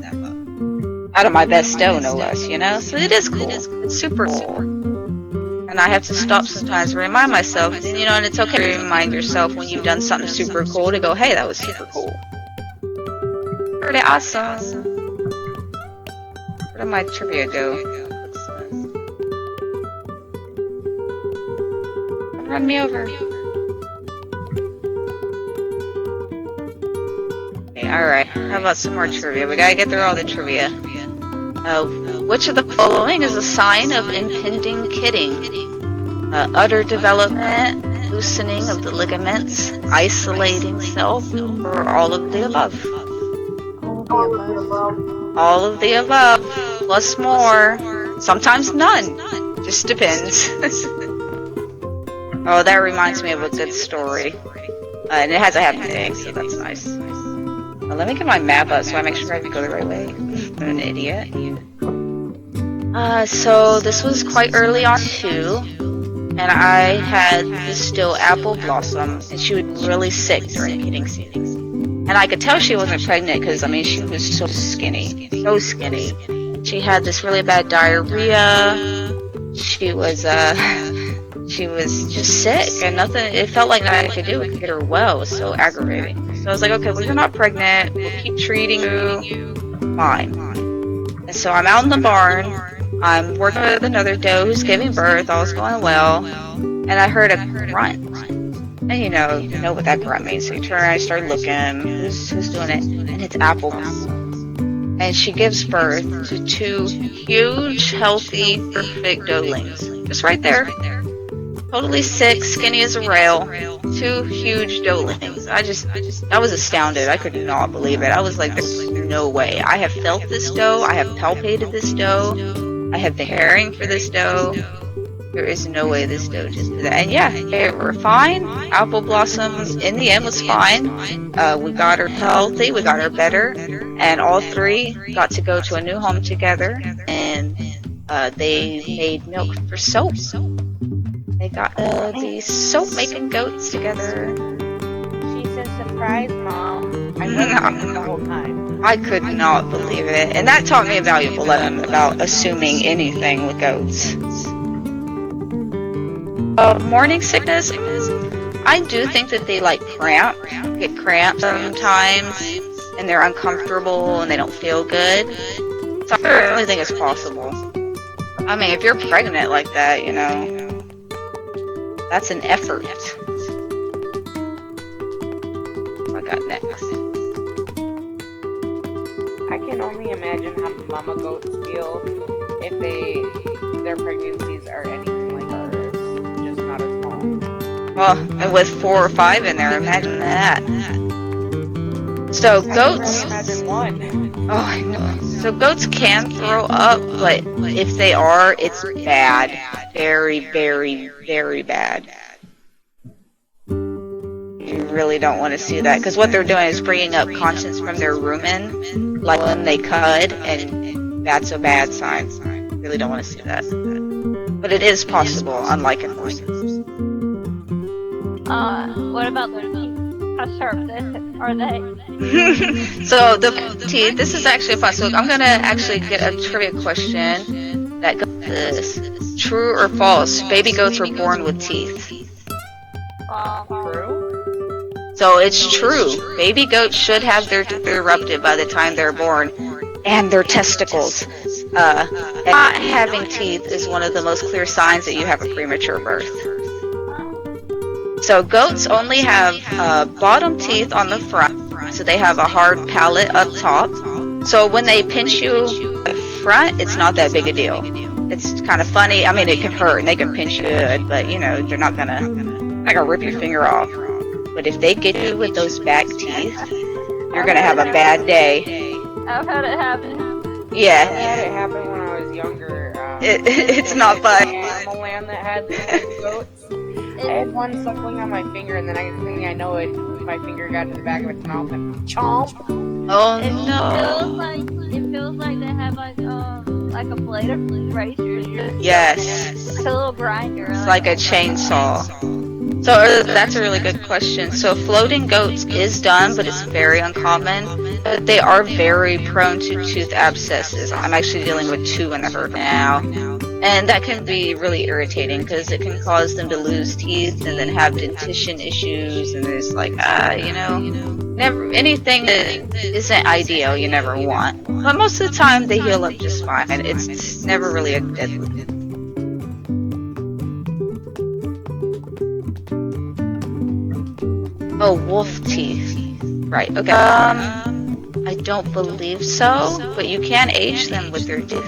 Out of my best doe, no less, you know? So it is cool. It's super cool. And I have to stop sometimes to remind myself, you know, and it's okay to remind yourself when you've done something super cool to go, hey, that was super cool. Pretty awesome. Where did my trivia go? Run me over. Okay, alright. How about some more trivia? We gotta get through all the trivia. Which of the following is a sign of impending kidding? Udder development, loosening of the ligaments, isolating self, or all of the above? all of the above. All of the above, plus more. Sometimes none. Just depends. Oh, that reminds me of a good story. And it has a happy ending, so that's nice. Let me get my map up so I make sure I go the right way. I'm an idiot. So this was quite early on too, and I had this still Apple Blossom, and she was really sick during kidding season. And I could tell she wasn't pregnant because, I mean, she was so skinny. So skinny. She had this really bad diarrhea. She was just sick, and nothing, it felt like nothing I could do to get her well. It was so aggravating. So I was like, okay, well, you're not pregnant. We'll keep treating you. Fine. And so I'm out in the barn. I'm working with another doe who's giving birth. All's going well. And I heard a grunt. And you know what that grunt means. So you turn around and start looking. Who's doing it? And it's Apple. And she gives birth to 2 huge, healthy, perfect doelings. Just right there. Totally sick, skinny as a rail. 2 huge doelings. I was astounded. I could not believe it. I was like, there's no way. I have felt this doe. I have palpated this doe. I have been caring for this doe. There is no way this doe just did that. And yeah, they were fine. Apple Blossom, in the end, was fine. We got her healthy. We got her better. And all 3 got to go to a new home together. And they made milk for soap. They got these soap-making goats together. She's a surprise mom. I wasn't the whole time. I could not believe it. And that taught me a valuable lesson about assuming anything with goats. Morning sickness. I do think that they like get cramps sometimes, and they're uncomfortable and they don't feel good. So I really think it's possible. I mean, if you're pregnant like that, you know, that's an effort. What I got next? I can only imagine how mama goats feel if their pregnancies are anything like ours, just not as long. Well, and with 4 or 5 in there, imagine that. So I can goats. only imagine one. Oh, I know. So goats can throw up, but if they are, it's bad. Very, very, very bad. You really don't want to see that, because what they're doing is bringing up contents from their rumen, like when they cud, and that's a bad sign. Really don't want to see that. But it is possible, unlike in horses. What about their teeth? How sharp are they? So the teeth, this is actually fun. So I'm gonna actually get a trivia question that goes like this: true or false? Baby goats were born with teeth. True? So it's true. Baby goats should have their teeth erupted by the time they're born, and their testicles. Not having teeth is one of the most clear signs that you have a premature birth. So goats only have bottom teeth on the front, so they have a hard palate up top. So when they pinch you at the front, it's not that big a deal. It's kind of funny. I mean, it can hurt and they can pinch you good, but you know, they're not gonna rip your finger off. But if they get you with those back teeth, you're gonna have a bad day. I've had it happen. I Yeah, had it happen when I was younger. it's not fun. Animal land that had the goats. I had one suckling on my finger, and then next thing I know it, my finger got to the back of its mouth and chomp. Oh It no. feels like they have like a blade of razor. Yes. Like a little grinder. It's like a chainsaw. So that's a really good question. So floating goats is done, but it's very uncommon. But they are very prone to tooth abscesses. I'm actually dealing with 2 in the herd now. And that can be really irritating because it can cause them to lose teeth and then have dentition issues. And it's like, you know, never anything that isn't ideal you never want. But most of the time they heal up just fine. It's never really a deadly. Oh, wolf teeth. Right, okay. I don't believe so, but you can age them with their teeth.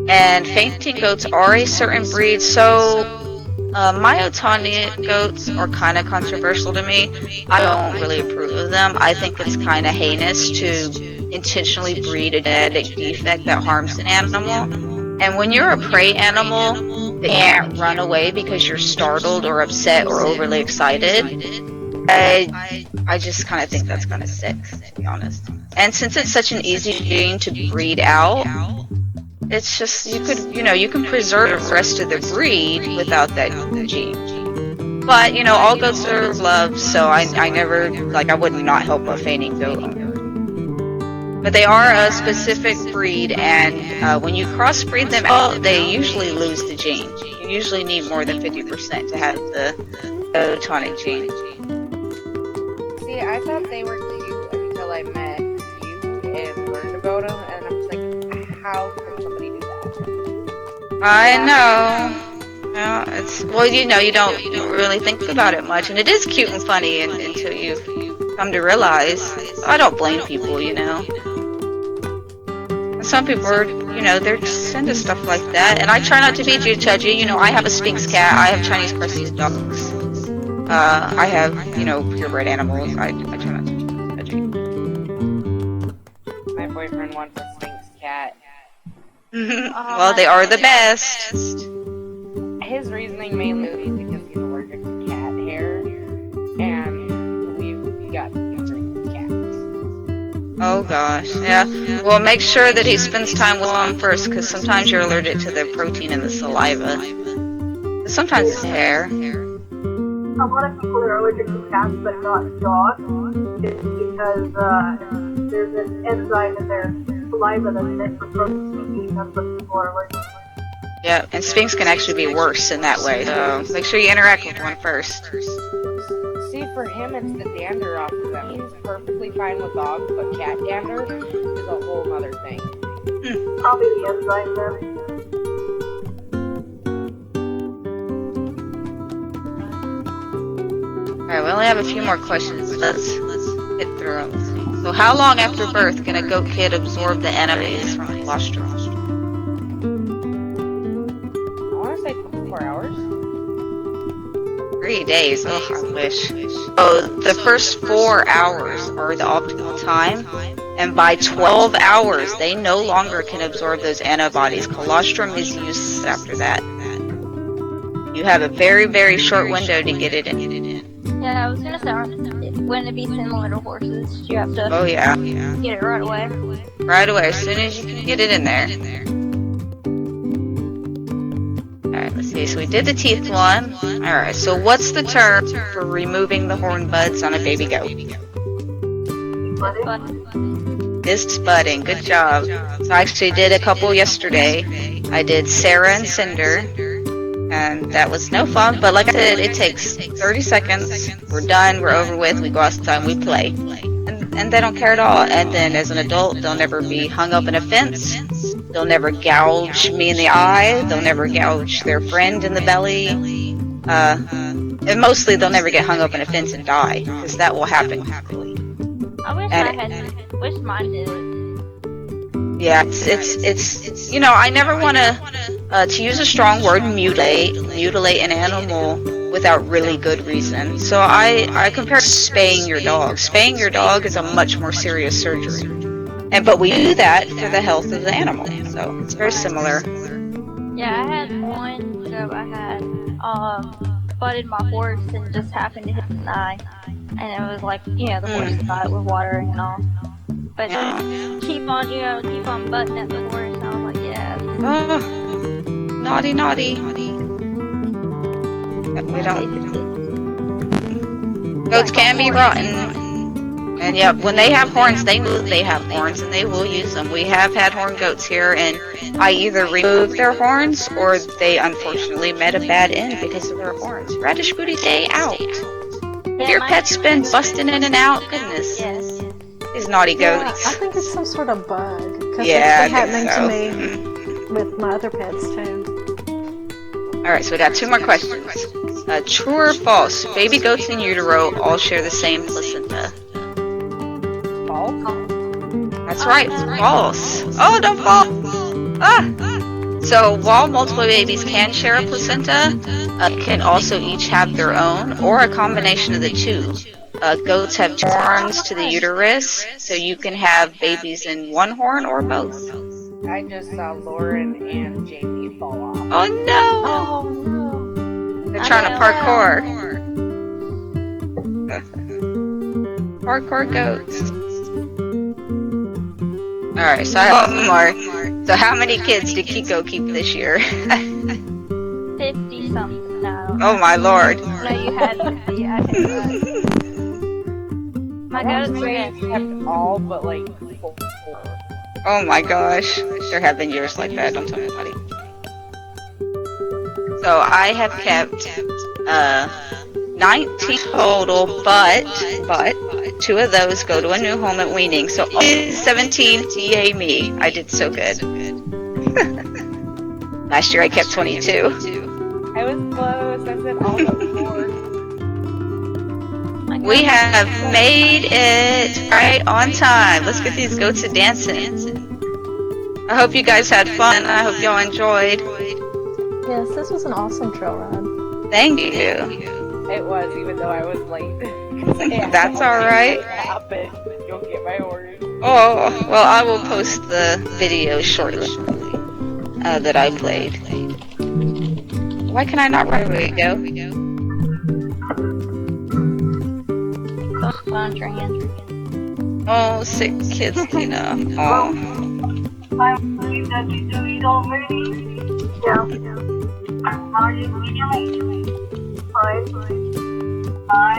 And fainting goats are a certain breed, so myotonic goats are kind of controversial to me. I don't really approve of them. I think it's kind of heinous to intentionally breed a genetic defect that harms an animal. And when you're a prey animal that can't run away because you're startled or upset or overly excited, I just kind of think that's kind of sick, to be honest. And since it's such an easy gene to breed out, it's just, you can preserve the rest of the breed without that gene. But, you know, all goats are loved, so I never, I would not help a fainting goat owner. But they are a specific breed, and when you crossbreed them out, they usually lose the gene. You usually need more than 50% to have the tonic gene. See, I thought they were cute until I met you and learned about them, and I'm just like, how can somebody do that? I know. Well, you know, you don't really think about it much, and it is cute and funny until you come to realize. I don't blame people, you know. Some people are, you know, they're just into stuff like that, and I try not to be too judgy. You know, I have a Sphinx cat, I have Chinese Cresties dogs, I have, you know, purebred animals. I try not to be too judgy. My boyfriend wants a Sphinx cat. Well, they are the best. His reasoning mainly is because he's allergic to cat hair, and we've got different cats. Oh gosh, yeah. Well, make sure that he spends time with them first, because sometimes you're allergic to the protein in the saliva. Sometimes it's hair. A lot of people are allergic to cats but not dogs. It's because there's an enzyme in their saliva that's meant for protein. That's what people are allergic to. Yeah, and Sphinx can actually be worse in that way, so make sure you interact with one first. See, for him, it's the dander off of them. He's perfectly fine with dogs, but cat dander is a whole other thing. Probably the enzyme then. Alright, we only have a few more questions. Let's get through them. So how long after birth can a goat kid absorb the antibodies from colostrum? I want to say 24 hours. 3 days. Oh, I wish. So the first 4 hours are the optimal time, and by 12 hours, they no longer can absorb those antibodies. Colostrum is used after that. You have a very, very short window to get it in. Yeah, I was gonna say, wouldn't it be similar to horses? You have to Oh yeah. get it right away. Right away, as soon as you can get it in there. Alright, let's see. So we did the teeth one. Alright, so what's the term for removing the horn buds on a baby goat? But Disc budding. Good job. So I actually did a couple yesterday. I did Sarah and Cinder, and that was no fun, but like I said, it takes 30 seconds. We're done, we're over with, we go outside and we play. And they don't care at all. And then as an adult, they'll never be hung up in a fence. They'll never gouge me in the eye. They'll never gouge their friend in the belly. And mostly they'll never get hung up in a fence and die, because that will happen quickly. I wish wish mine did it. Yeah, it's you know, I never want to use a strong word, mutilate an animal without really good reason. So I compare spaying your dog. Spaying your dog is a much more serious surgery. But we do that for the health of the animal. So it's very similar. Yeah, I had one job. I had butted my horse and just happened to hit the eye, and it was like, the horse died with watering and all. But keep on butting at the horse, and I was like, yeah. Oh, naughty. We don't. Goats can be rotten. And yep, when they have horns, they know they have horns and they will use them. We have had horned goats here, and I either removed their horns or they unfortunately met a bad end because of their horns. Radish Booty Day out. Yeah, Your pet's been busting in and out. Goodness. Yes. These naughty Yeah, goats. I think it's some sort of bug. Because Yeah, it's been happening I to think me with my other pets too. Alright, so we got 2 more questions. True or false? Baby goats in utero all share the same placenta. False? That's right, false. Oh, don't fall! Ah! So, while multiple babies can share a placenta, can also each have their own, or a combination of the two. Goats have 2 horns to the uterus, so you can have babies in 1 horn or both. I just saw Lauren and Jamie fall off. Oh no! Oh no. They're trying to parkour. Parkour goats. Alright, so I have 1 more. So how many kids did Kiko keep this year? 50 something now. Oh my lord. No, you had 50. I think my I want goats to say are he kept all but like 4. Oh my gosh. There have been years like that, don't tell anybody. So I have kept 19 total, but 2 of those go to a new home at weaning. So only 17, yay me. I did so good. Last year I kept 22. I was close. I said all but 4. We have made it right on time. Let's get these goats a dancing. I hope you guys had fun. I hope y'all enjoyed. Yes, this was an awesome trail ride. Thank you. It was, even though I was late. That's alright. You'll get my orders. Oh, well, I will post the video shortly that I played. Why can I not run? There we go. Oh, sick kids, Tina. Oh. I believe that you do it already. Yeah. How are you feeling? Fine. I'm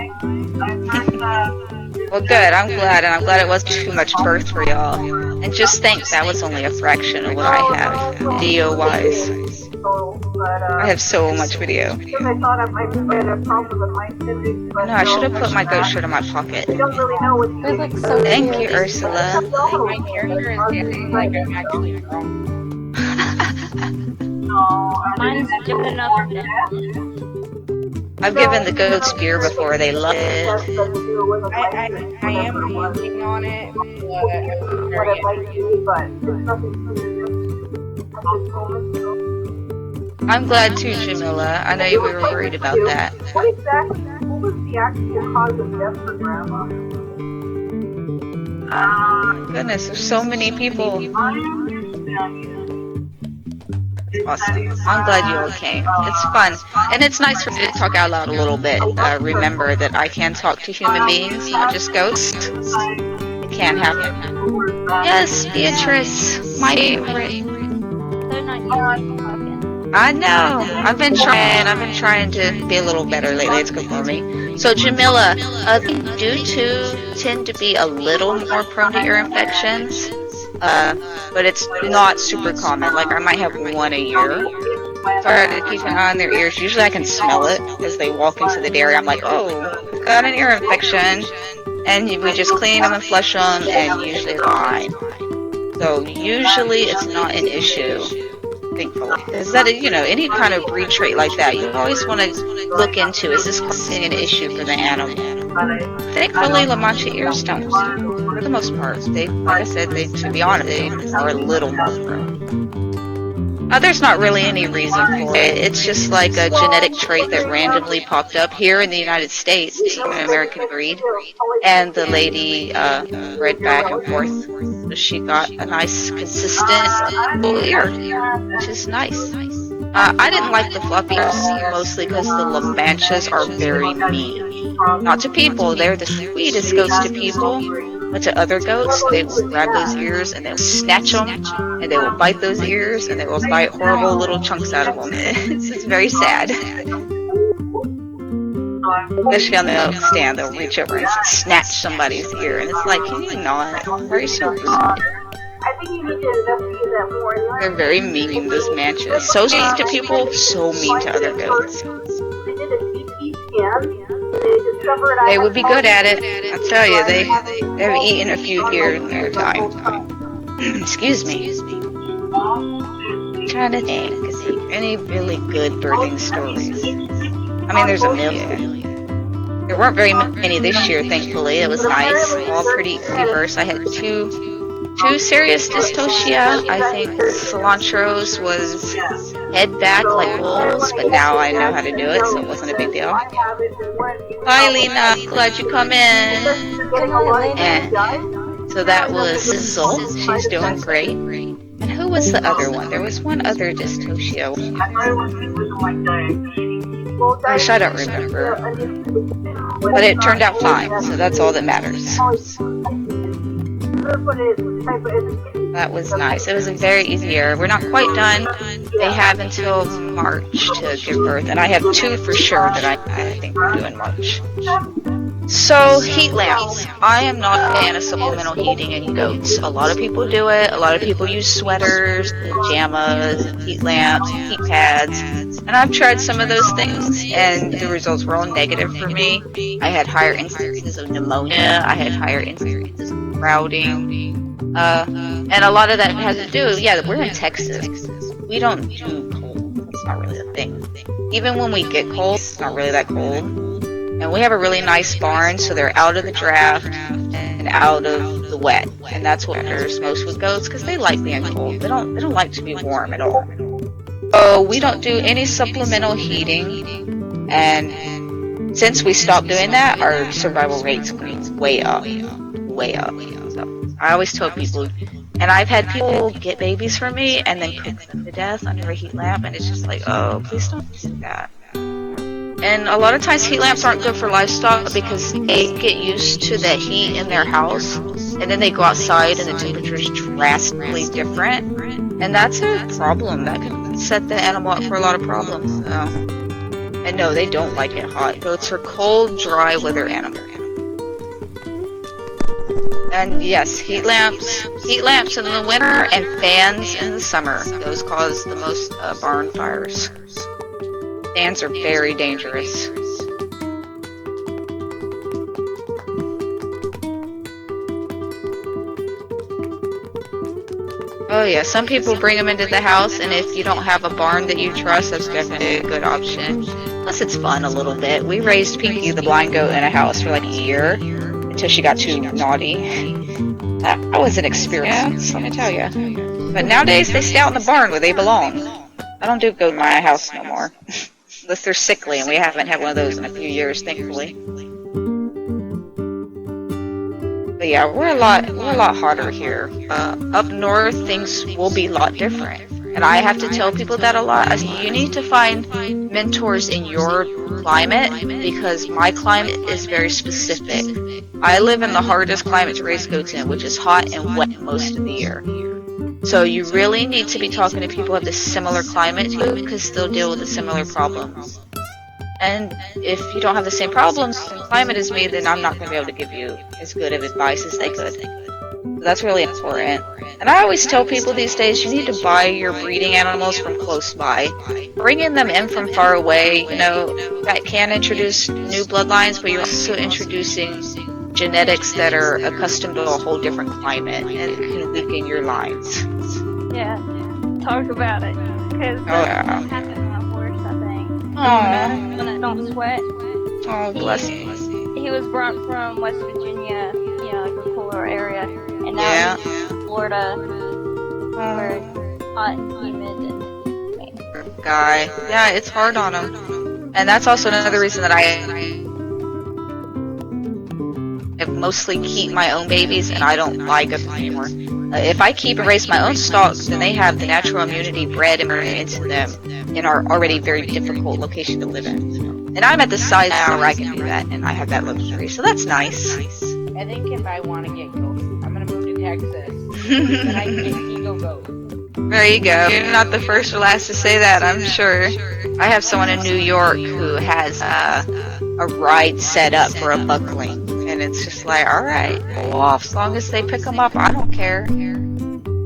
Well, good. I'm glad, and I'm glad it wasn't too much birth for y'all. And just think, that was only a fraction of what I have, video-wise. I have so much video. I thought I might have a problem with my physics, but No, I should have put my goat shirt in my pocket. I don't really know what They look so Thank cute. you, Ursula. My character is dancing like I'm actually drunk. Mine's good enough. I've given the goats beer before. They love it. That doesn't do with a I license, am whatever it was. thinking on it, but I'm What very it might be, but it's nothing serious at this moment. So. I'm glad too, Jamila. I know you were worried about that. What exactly? What was the actual cause of death for Grandma? Goodness, there's so many people. I understand. Awesome. I'm glad you all came. It's fun. And it's nice for me to talk out loud a little bit. Remember that I can talk to human beings, not just ghosts. It can happen. Yes, Beatrice, my favorite. They're not used to talking. I know. I've been trying to be a little better lately. It's good for me. So Jamila, they do tend to be a little more prone to ear infections. But it's not super common. Like I might have one a year. So I have to keep an eye on their ears. Usually I can smell it as they walk into the dairy. I'm like, oh, we've got an ear infection. And we just clean them and flush them, and usually it's fine. So usually it's not an issue, thankfully. Is that, any kind of breed trait like that, you always want to look into, is this causing an issue for the animal? Thankfully, La Mancha ears don't. For the most part, like I said, to be honest, they are a little more prone. There's not really any reason for it. It's just like a genetic trait that randomly popped up here in the United States, an American breed, and the lady bred back and forth. So she got a nice, consistent full ear, which is nice. I didn't like the fluffies, mostly because the La Manchas are very mean. Not to people, they're the sweetest goats to people, but to other goats, they will grab those ears and they'll snatch them, and they will bite those ears, and they will bite horrible little chunks out of them. It's very sad. Especially on the stand, they'll reach over and snatch somebody's ear, and it's like, can you not? Why are you so rude? I think you need to investigate that more. They're very mean, those manchas. So sweet to people, so mean to other goats. They did a CT scan. They discovered They would be good at it. I tell you, they've eaten a few here in their time. Excuse me. I'm trying to think. Is there any really good birthing stories? I mean, there's a million. There weren't very many this year, thankfully. It was nice. All pretty diverse. I had two serious dystocia. I think Cilantro's was head back like wolves, but now I know how to do it, so it wasn't a big deal. Hi, Lena. Glad you come in. And so that was Sizzle. She's doing great. And who was the other one? There was one other dystocia. Gosh, I don't remember. But it turned out fine, so that's all that matters. That was nice. It was a very easy year. We're not quite done. They have until March to give birth, and I have two for sure that I think we're doing March. So, heat lamps. I am not a fan of supplemental heating in goats. A lot of people do it. A lot of people use sweaters, pajamas, heat lamps, heat pads. And I've tried some of those things, and the results were all negative for me. I had higher instances of pneumonia. I had higher instances of crowding. And a lot of that has to do, we're in Texas. We don't do cold. It's not really a thing. Even when we get cold, it's not really that cold. And we have a really nice barn, so they're out of the draft and out of the wet. And that's what matters most with goats, because they like being cold. They don't like to be warm at all. So we don't do any supplemental heating, and since we stopped doing that, our survival rates went way up. So I always tell people, and I've had people get babies for me and then cook them to death under a heat lamp, and it's just like, oh, please don't do that. And a lot of times heat lamps aren't good for livestock because they get used to the heat in their house, and then they go outside and the temperature is drastically different, and that's a problem. That can set the animal up for a lot of problems. And no, they don't like it hot. Goats are cold, dry, weather animals. And yes, heat lamps in the winter and fans in the summer. Those cause the most barn fires. Fans are very dangerous. Oh yeah, some people bring them into the house, and if you don't have a barn that you trust, that's definitely a good option. Plus, it's fun a little bit. We raised Pinky the blind goat in a house for like a year until she got too naughty. That was an experience, let me tell you. But nowadays, they stay out in the barn where they belong. I don't do goat in my house no more. Unless they're sickly, and we haven't had one of those in a few years, thankfully. But yeah, we're a lot hotter here. Up north, things will be a lot different. And I have to tell people that a lot. You need to find mentors in your climate, because my climate is very specific. I live in the hardest climate to raise goats in, which is hot and wet most of the year. So you really need to be talking to people who have the similar climate to you, because they'll deal with the similar problems. And if you don't have the same problems and climate as me, then I'm not going to be able to give you as good of advice as they could. So that's really important. And I always tell people these days, you need to buy your breeding animals from close by. Bringing them in from far away, you know, that can introduce new bloodlines, but you're also introducing genetics that are accustomed to a whole different climate, and it can weaken your lines. Yeah, talk about it. Because that happened to my horse, I think. Aww. When I don't sweat. Oh, bless you. He was brought from West Virginia, you know, like a cooler area, and now he's in Florida, where it's hot and humid and guy. Yeah, it's hard on him. And that's also another reason that I mostly keep my own babies, and I don't buy goats anymore. If I keep and raise my own stock, then they have the natural immunity bred into them in our already very difficult location to live in. And I'm at the size now where I can do that, and I have that luxury, so that's nice. I think if I want to get goats, I'm gonna move to Texas. Then I can get Eagle goats. There you go. You're not the first or last to say that, I'm sure. I have someone in New York who has a ride set up for a buckling. And it's just like, alright, well, as long as they pick them up, I don't care.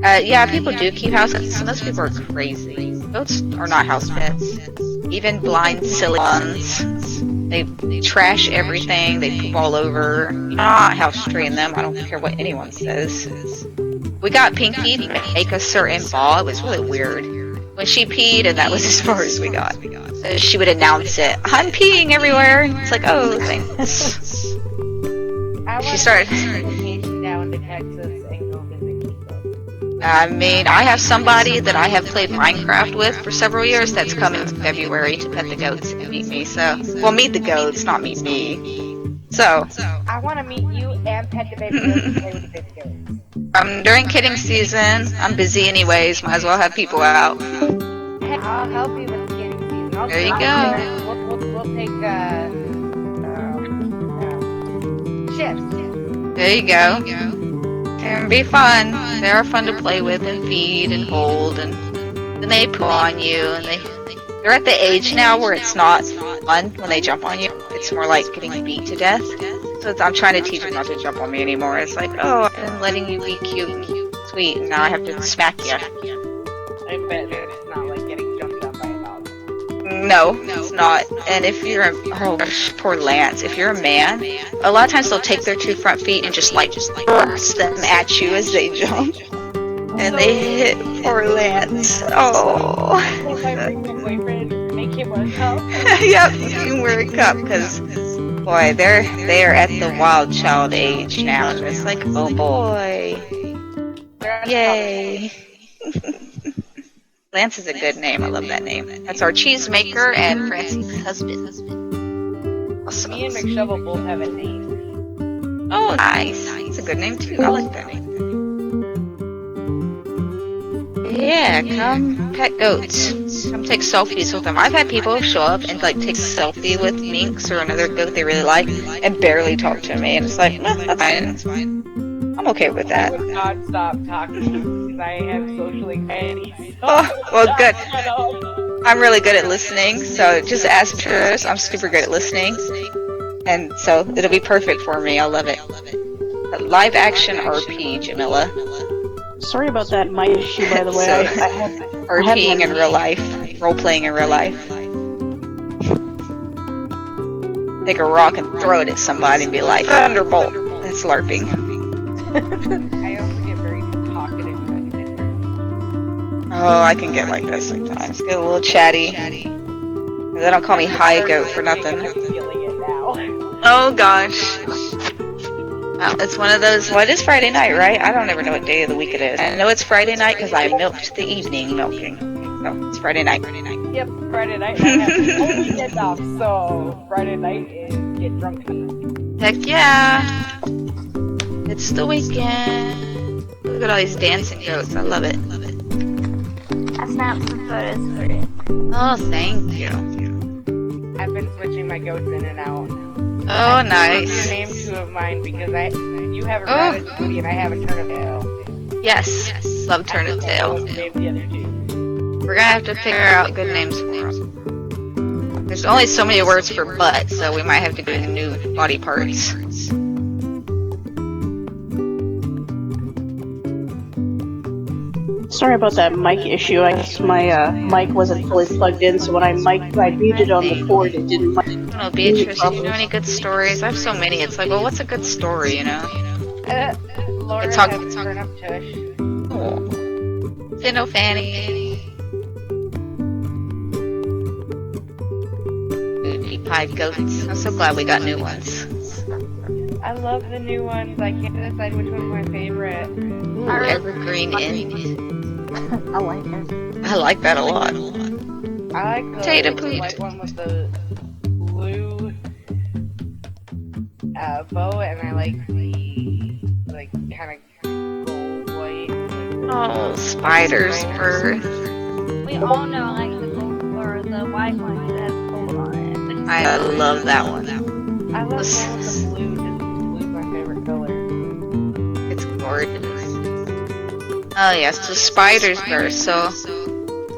Yeah, people do keep house pets, and those people are crazy. Goats are not house pets. Even blind, silly ones. They trash everything, they poop all over. You're not house treating them, I don't care what anyone says. We got Pinky to make a certain ball, it was really weird. When she peed, and that was as far as we got. She would announce it, I'm peeing everywhere! It's like, oh, thanks. She started. Vacation down to Texas and go visit Kiko. I mean, I have somebody that I have played Minecraft with for several years that's coming in February to pet the goats and meet me. So, well, meet the goats, not meet me. So, I want to meet you and pet the baby goats and play with the baby goats. during kidding season, I'm busy anyways. Might as well have people out. I'll help you with the kidding season. There you go. We'll take shifts. There you go. Can be fun. They are fun to play with and feed and hold, and then they pull on you, and they're at the age now where it's not fun when they jump on you. It's more like getting beat to death. So I'm trying to teach them not to jump on me anymore. It's like, oh, I'm letting you be cute and sweet, and now I have to smack you. I bet it's not like getting jumped on by a dog. No, it's not. And if you're oh gosh, poor Lance. If you're a man, a lot of times they'll take their two front feet and just burst them at you as they jump. And they hit poor Lance. Oh. If I bring my boyfriend, make him wear a cup. Yep, you can wear a cup, because boy, they are at the wild child age now. And it's like, oh boy. Yay. Lance is a good name. I love that name. That's our cheesemaker and Francie's husband. Awesome. Me and McShovel both have a name. Oh, nice. It's a good name too. I like that name. Yeah, come pet goats. Come take selfies with them. I've had people show up and like take a selfie with minks or another goat they really like and barely talk to me, and it's like, no, that's fine. I'm okay with that. I would not stop talking because I have social anxiety. Oh, well, good. I'm really good at listening, so just ask pictures. I'm super good at listening, and so it'll be perfect for me. I love it. A live action RP, Jamila. Sorry about that mic issue, by the way. So, I had RPing in real life, role playing in real life. Take a rock and throw it at somebody and be like, Thunderbolt. That's LARPing. I also get very talkative. Oh, I can get like that sometimes. Get a little chatty. They don't call me High Goat for nothing. I'm feeling it now. Oh gosh. Well, it's one of those. Well, it is Friday night, right? I don't ever know what day of the week it is. I know it's Friday night because I milked the evening milking. So it's Friday night. Yep, Friday night. I have the whole weekend off, so Friday night is get drunk night. Heck yeah! It's the weekend. Look at all these dancing goats. I love it. I snapped some photos for it. Oh, thank you. I've been switching my goats in and out. Oh, nice. You named two of mine because you have a ratatouille and I have a turnip Yes, love turnip tail. Name the other two. We're gonna have to figure out good names for them. There's only so many words for butt, so we might have to go to new body parts. Sorry about that mic issue. I guess my mic wasn't fully plugged in, so when I muted on the cord, it didn't mic. I don't know, Beatrice, do you know any good stories? I have so many. It's like, well, what's a good story, you know? Laura It's has talk- turnip tush. Oh. Finno Fanny. Foodie pie goats. I'm so glad we got new ones. I love the new ones. I can't decide which one's my favorite. Ooh, Evergreen Inn. I like it. I like that a lot. I like the Potato poot. white one with the blue bow, and I like the kind of gold white. Oh, Spider's Birth. We all know I like the gold or the white one that has gold on it. But it's I love that one. I love the one with the blue. Just blue's my favorite color. It's gorgeous. Oh yes, so Spider's Birth. So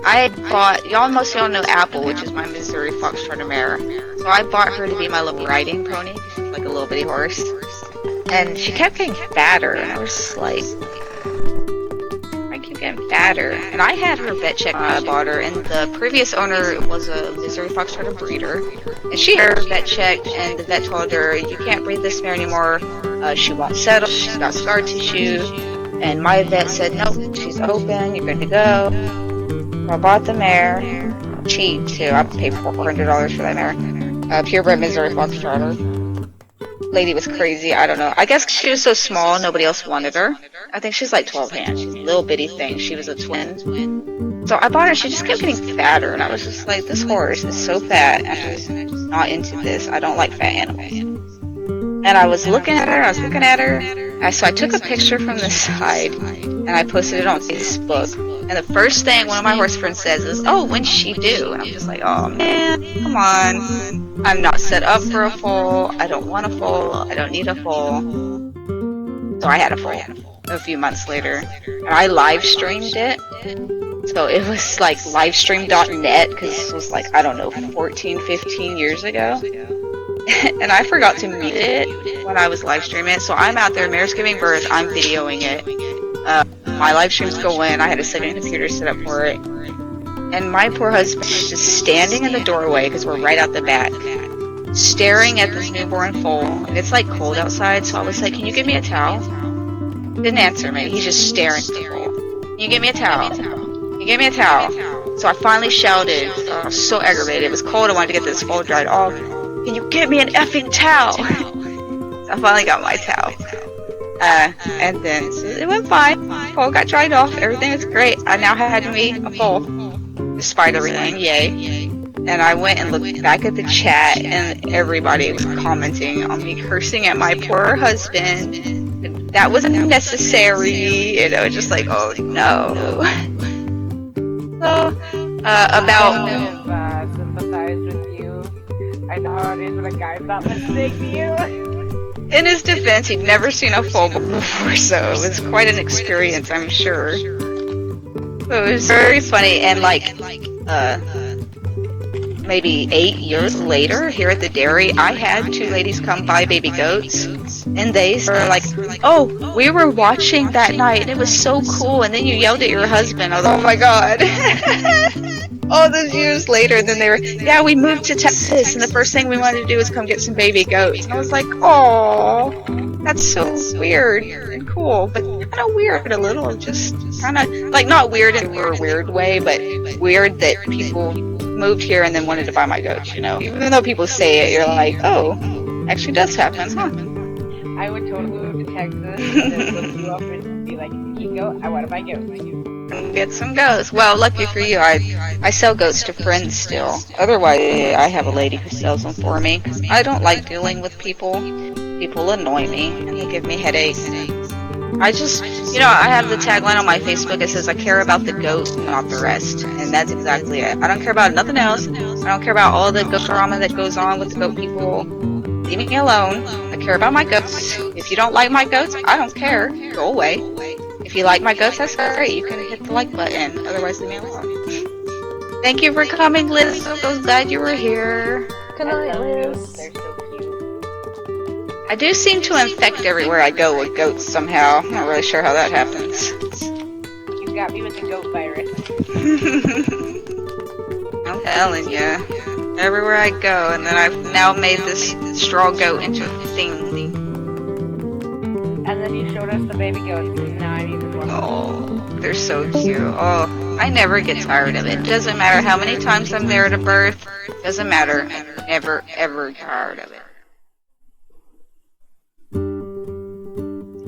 I bought, most of y'all know Apple, which is my Missouri Foxtrot mare. So I bought her to be my little riding pony. She's like a little bitty horse. And she kept getting fatter, and I was just like, I keep getting fatter. And I had her vet checked when I bought her, and the previous owner was a Missouri Foxtrot breeder. And she had her vet checked, and the vet told her, you can't breed this mare anymore. She won't settle, she's got scar tissue. And my vet said, nope, she's open, you're good to go. So I bought the mare, cheap too. I paid $400 for that mare. Purebred Missouri Foxtrotter. Lady was crazy, I don't know. I guess she was so small, nobody else wanted her. I think she's like 12 hands. She's a little bitty thing. She was a twin. So I bought her, she just kept getting fatter, and I was just like, this horse is so fat. I'm just not into this. I don't like fat animals. And I was looking at her, so I took a picture from the side, and I posted it on Facebook. And the first thing one of my horse friends says is, oh, when's she due? And I'm just like, oh man, come on. I'm not set up for a foal. I don't want a foal. I don't need a foal. So I had a foal a few months later. And I live streamed it. So it was like livestream.net, because it was like, I don't know, 14, 15 years ago. And I forgot to mute it when I was live streaming it. So I'm out there, mare's giving birth, I'm videoing it. My live streams go in, I had a second computer set up for it. And my poor husband's just standing in the doorway, because we're right out the back, staring at this newborn foal. And it's like cold outside, so I was like, can you give me a towel? Didn't answer me, he's just staring at the foal. Can you give me a towel? Can you give me a towel? So I finally shouted, I was so aggravated, it was cold, I wanted to get this foal dried off. Can you get me an effing towel? So I finally got my towel. And then so it went fine. Foal got dried off. Everything was great. I now had me a foal, despite everything. Yay! And I went and looked back at the chat, and everybody was commenting on me, cursing at my poor husband. That wasn't necessary. And I was just like, oh no. So about. Sympathize with you. I know how it is when a guy's not listening to you. In his defense, he'd never seen a foal before, so it was quite an experience, I'm sure. So it was very funny, and like, maybe 8 years later, here at the dairy, I had two ladies come buy baby goats, and they were like, oh, we were watching that night, and it was so cool, and then you yelled at your husband. I was like, oh my god. All those years later, then they were, yeah, we moved to Texas, and the first thing we wanted to do was come get some baby goats. And I was like, oh, that's so weird and cool, but kind of weird a little, just kind of, like, not weird in a weird way, but weird that people moved here and then wanted to buy my goats, you know. Even though people say it, you're like, oh, actually does happen, huh? I would totally move to Texas and then look you up and be like, you go, I want to buy goats. Get some goats. Well, lucky for you, I sell goats to friends still. Otherwise, I have a lady who sells them for me, because I don't like dealing with people. People annoy me, and they give me headaches. I just, I have the tagline on my Facebook. It says, I care about the goat, not the rest. And that's exactly it. I don't care about nothing else. I don't care about all the goat drama that goes on with the goat people. Leave me alone. I care about my goats. If you don't like my goats, I don't care. Go away. If you like my goats, that's great. You can hit the like button. Otherwise, leave me alone. Thank you for coming, Liz. I'm so glad you were here. Good night, Liz. They're so cute. I do seem to infect everywhere I go with goats somehow. I'm not really sure how that happens. You got me with the goat virus. I'm telling you. Everywhere I go, and then I've now made this straw goat into a thing. And then you showed us the baby goats, and now I need to watch. Oh, they're so cute. Oh, I never get tired of it. Doesn't matter how many times I'm there at a birth. Doesn't matter. I'm never, ever tired of it.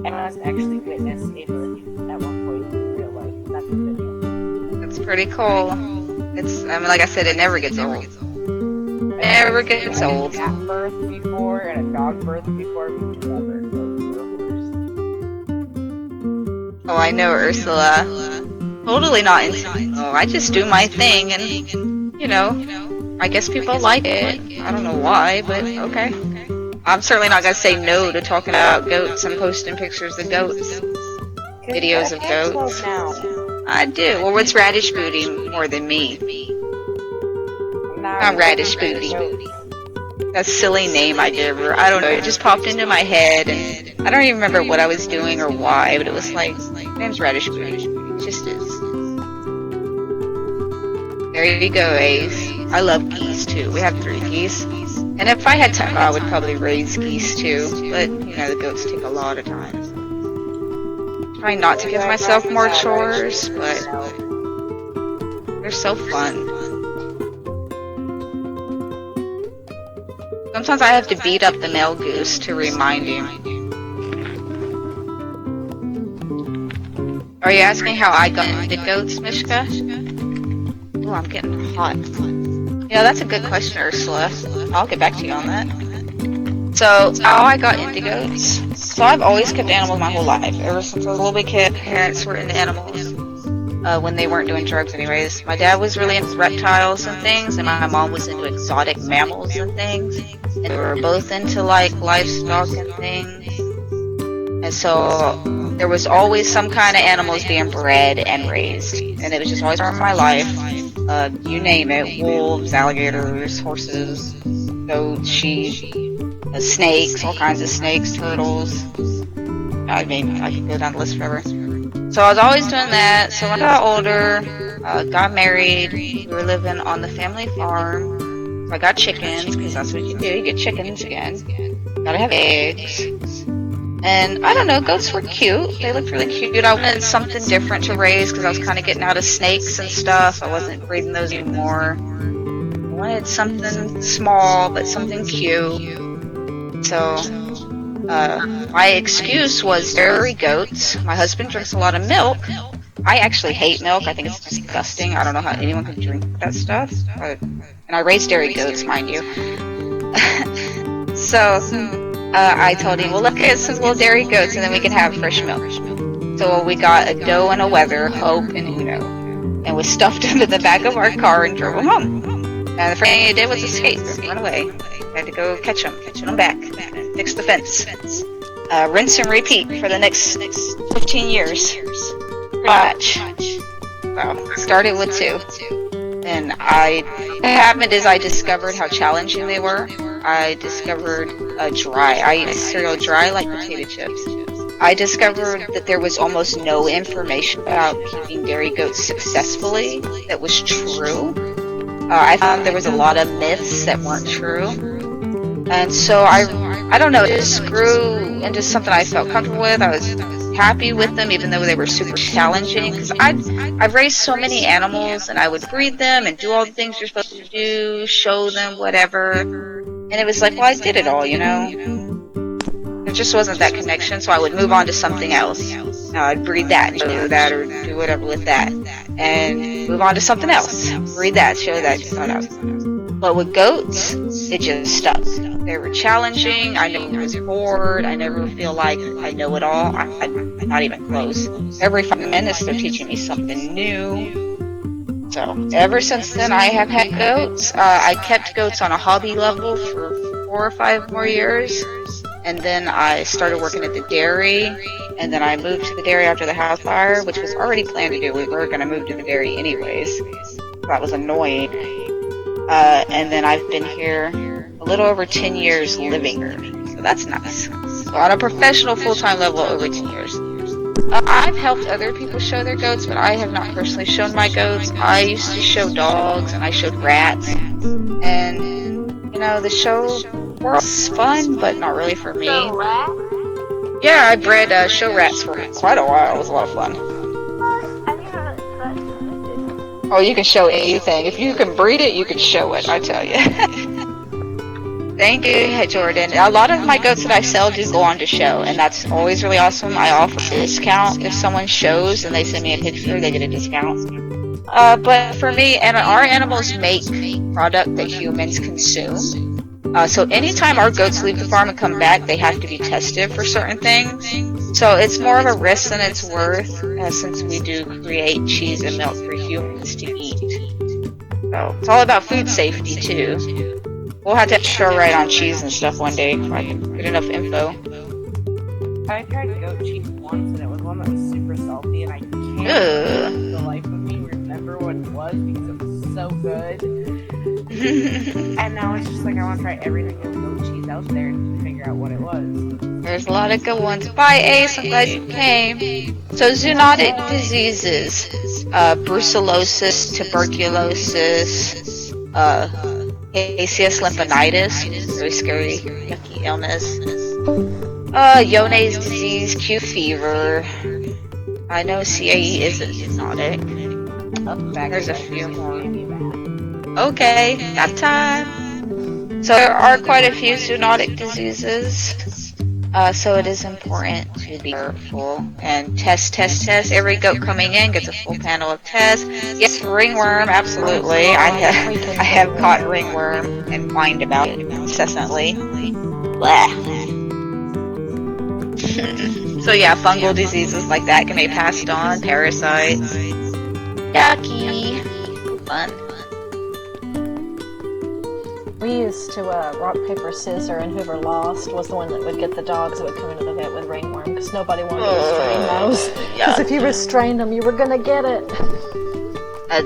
I must actually witness a birth at one point in real life. That's a video. It's pretty cool. Like I said, it never gets old. Never gets old. I've had a cat birth before and a dog birth before. Never. Oh, I know, Ursula. Totally not into Oh, I just do my thing, and, I guess people like it. I don't know why, but okay. I'm certainly not gonna say no to talking about goats and posting pictures of goats. Videos of goats. I do. Well, what's Radish Booty more than me? I'm Radish Booty. That silly name I gave her. I don't know. It just popped into my head, and I don't even remember what I was doing or why, but it was like, my name's Radish Booty. It just is. There you go, Ace. I love geese too. We have 3 geese. And if I had time, I would probably raise geese too. But, the goats take a lot of time. Trying not to give myself more chores, but they're so fun. Sometimes I have to beat up the male goose to remind him. Are you asking how I got into goats, Mishka? Oh, I'm getting hot. Yeah, that's a good question, Ursula. I'll get back to you on that. So, how I got into goats. So I've always kept animals my whole life. Ever since I was a little big kid, parents were into animals. When they weren't doing drugs anyways. My dad was really into reptiles and things, and my mom was into exotic mammals and things. And they were both into, livestock and things. And so, there was always some kind of animals being bred and raised. And it was just always part of my life. You name it. Wolves, alligators, horses, goats, sheep, snakes, all kinds of snakes, turtles. I could go down the list forever. So I was always doing that. So when I got older, got married, we were living on the family farm. So I got chickens, because that's what you do. You get chickens again. Gotta have eggs. And I don't know, goats were cute. They looked really cute. I wanted something different to raise, because I was kind of getting out of snakes and stuff. I wasn't breeding those anymore. I wanted something small, but something cute. So my excuse was dairy goats. My husband drinks a lot of milk. I actually hate milk. I think it's disgusting. I don't know how anyone can drink that stuff. And I raised dairy goats, mind you. So I told him, well, let's get some little dairy goats and then we can have fresh milk. So we got a doe and a wether, Hope and Uno, and we stuffed them in the back of our car and drove them home. And the first thing he did was escape, run away. I had to go catch them back, fix the fence. Rinse and repeat for the next 15 years. Pretty much. Well, started with 2. And what happened is I discovered how challenging they were. I discovered dry. I eat cereal dry like potato chips. I discovered that there was almost no information about keeping dairy goats successfully that was true. I found there was a lot of myths that weren't true. And so I don't know, it just grew into something I felt comfortable with. I was happy with them, even though they were super challenging. Because I've raised so many animals, and I would breed them and do all the things you're supposed to do, show them whatever, and it was like, well, I did it all, you know. There just wasn't that connection, so I would move on to something else. I'd breed that and show that, or do whatever with that, and move on to something else. Breed that, show that, do something else. But with goats, it just stuck. They were challenging. I never was bored. I never feel like I know it all. I'm not even close. Every 5 minutes, they're teaching me something new. So ever since then, I have had goats. I kept goats on a hobby level for 4 or 5 more years. And then I started working at the dairy, and then I moved to the dairy after the house fire, which was already planned to do. We were going to move to the dairy anyways. That was annoying. And then I've been here a little over 10 years living here, so that's nice. So on a professional full-time level, over 10 years. I've helped other people show their goats, but I have not personally shown my goats. I used to show dogs, and I showed rats, and you know, the show world's fun, but not really for me. So rat? Yeah, I bred show rats for quite a while. It was a lot of fun. I think that's Oh, you can show anything. If you can breed it, you can show it, I tell you. Thank you, Jordan. A lot of my goats that I sell do go on to show, and that's always really awesome. I offer a discount if someone shows and they send me a picture, they get a discount. But for me, and our animals make product that humans consume. So anytime our goats leave the farm and come back, they have to be tested for certain things. So it's more of a risk than it's worth, since we do create cheese and milk for humans to eat. So it's all about food safety too. We'll have to show right on cheese and stuff one day if I can get enough info. I tried goat cheese once, and it was one that was super salty, and I can't for the life of me remember what it was because it was so good. And now it's just like I want to try everything with goat cheese out there to figure out what it was. There's a lot of good ones. Bye, Ace. I'm glad you came. So zoonotic diseases, brucellosis, tuberculosis, ACS lymphonitis, really scary, yucky illness. Yone's disease, Q fever. I know CAE isn't zoonotic. There's a few more. Okay, got time. So there are quite a few zoonotic diseases. So it is important to be careful and test. Every goat coming in gets a full panel of tests. Yes, ringworm, absolutely. I have caught ringworm and whined about it incessantly. Blah. So yeah, fungal diseases like that can be passed on. Parasites. Yucky. Fun. We used to rock, paper, scissors, and whoever lost was the one that would get the dogs that would come into the vet with ringworm, because nobody wanted to restrain those. Because if you restrained them, you were going to get it.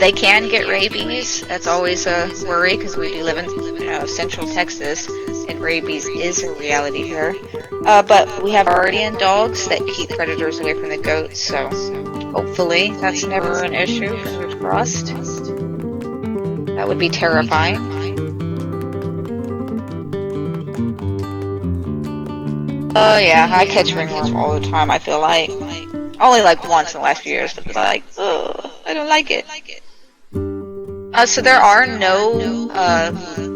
They can get rabies. That's always a worry, because we do live in central Texas, and rabies is a reality here. But we have guardian dogs that keep predators away from the goats, so hopefully that's never an issue. Fingers crossed. That would be terrifying. Oh yeah, I catch ringworm all the time, I feel like. Only like once in the last few years, but like, ugh, I don't like it. So there are no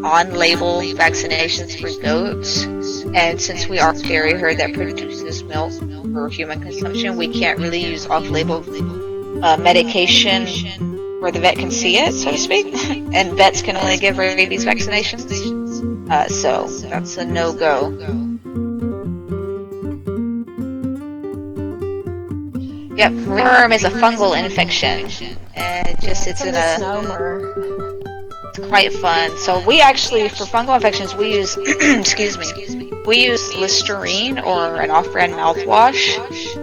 on-label vaccinations for goats, and since we are a dairy herd that produces milk for human consumption, we can't really use off-label medication where the vet can see it, so to speak, and vets can only give rabies vaccinations, so that's a no-go. Yep, ringworm is a fungal infection, and it's in a misnomer. It's quite fun. So we actually, for fungal infections, we use excuse me, we use Listerine or an off-brand mouthwash,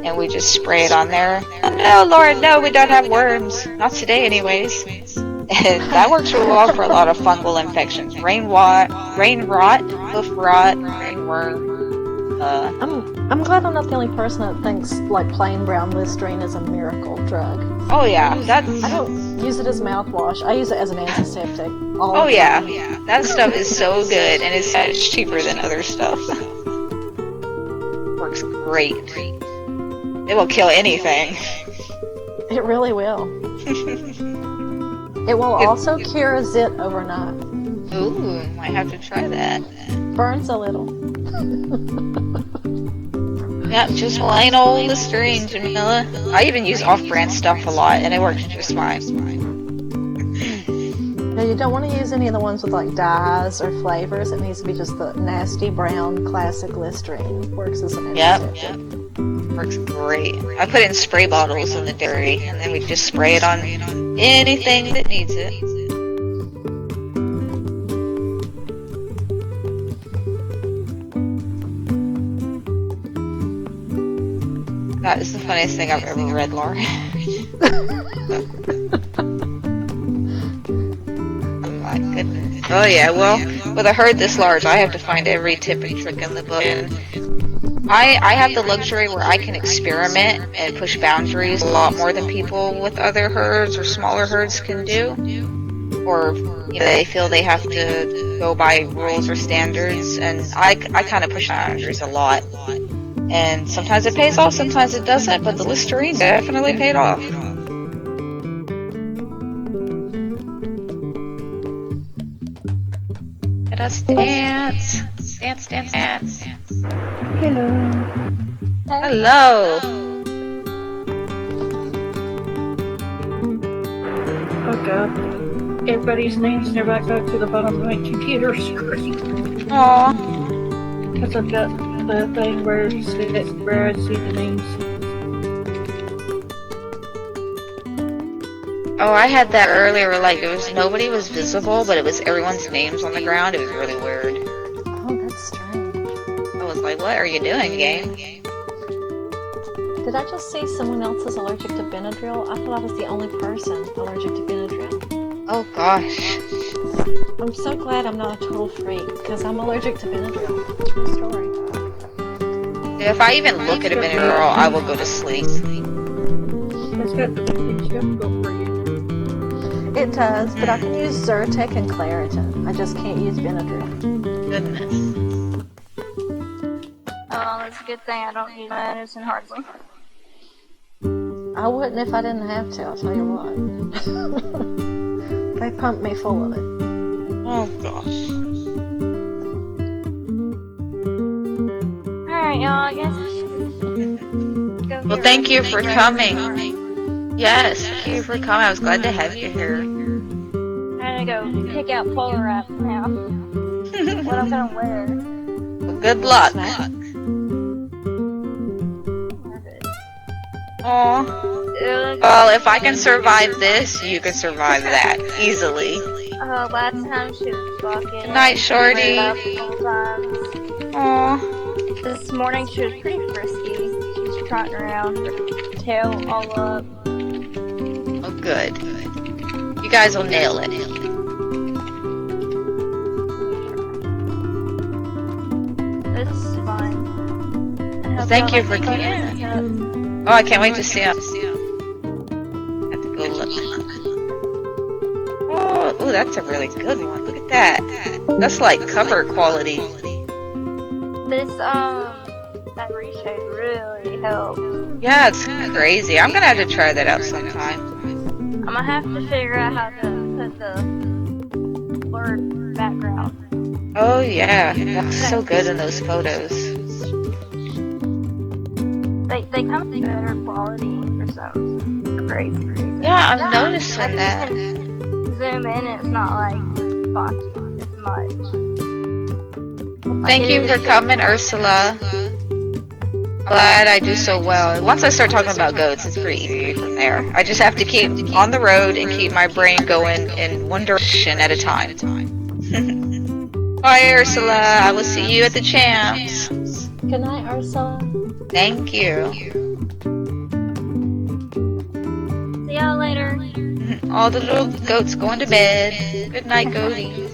and we just spray it on there. Oh, no, Lord, no, we don't have worms. Not today, anyways. And that works really well for a lot of fungal infections. Rain rot, hoof rot, ringworm. I'm glad I'm not the only person that thinks like plain brown Listerine is a miracle drug. Oh yeah, I don't use it as mouthwash. I use it as an antiseptic. Oh yeah, that stuff is so good, and it's so much cheaper than other stuff. Works great. It will kill anything. It really will. It will also cure a zit overnight. Ooh, might have to try that. Burns a little. Yeah, just plain old Listerine, Jamila. I even use off-brand stuff a lot, and it works just fine. Now, you don't want to use any of the ones with like dyes or flavors. It needs to be just the nasty brown classic Listerine. Works as an antiseptic. Works great. I put it in spray bottles in the dairy, and then we just spray it on anything that needs it. That is the funniest thing I've ever read, Laura. Oh my goodness. Oh yeah, well, with a herd this large, I have to find every tip and trick in the book. And I have the luxury where I can experiment and push boundaries a lot more than people with other herds or smaller herds can do. Or, you know, they feel they have to go by rules or standards, and I kind of push boundaries a lot. And sometimes it pays off, sometimes it doesn't, but the Listerine definitely paid off. Let us dance. Dance, dance, dance. Hello. Hello. Oh god. Everybody's names never go to the bottom of my computer screen. Aww. Because I've got the thing where I see the names. Oh, I had that earlier, like, nobody was visible, but it was everyone's names on the ground. It was really weird. Oh, that's strange. I was like, what are you doing, game? Did I just see someone else is allergic to Benadryl? I thought I was the only person allergic to Benadryl. Oh gosh. I'm so glad I'm not a total freak, because I'm allergic to Benadryl. True story. If I even look at a Benadryl, I will go to sleep. It's got the things you have to go for you. It does, but I can use Zyrtec and Claritin. I just can't use Benadryl. Goodness. Oh, that's a good thing I don't use my medicine hardly. I wouldn't if I didn't have to, I'll tell you what. They pumped me full of it. Oh gosh. Alright, y'all, I guess I should go. Well, thank you for coming. Yes, thank you for coming. I was glad to have you here. I'm gonna go pick out polar wrap now. What I'm gonna wear. Well, good luck. Aw. Well, if I can survive this, you can survive that easily. Last time she was walking. Good night, Shorty. Aw. This morning she was pretty frisky. She was trotting around, her tail all up. Oh, good. You guys will nail it. This is fun. Well, thank you for coming. Oh, I can't wait to see him. Have to go look. Oh, ooh, that's a really good one. Look at that. That's like cover quality. This, that reshade really helped. Yeah, it's crazy. I'm gonna have to try that out sometime. I'm gonna have to figure out how to put the blurred background. Oh yeah, that's so good in those photos. They come in better quality for some crazy reason. Yeah, I'm noticing that. Zoom in and it's not like boxy as much. Thank you for coming, Ursula. Glad I do so well. Once I start talking about goats, it's pretty easy from there. I just have to keep on the road and keep my brain going in one direction at a time. Bye, Ursula. I will see you at the champs. Good night, Ursula. Thank you. See y'all later. All the little goats going to bed. Good night, goaties.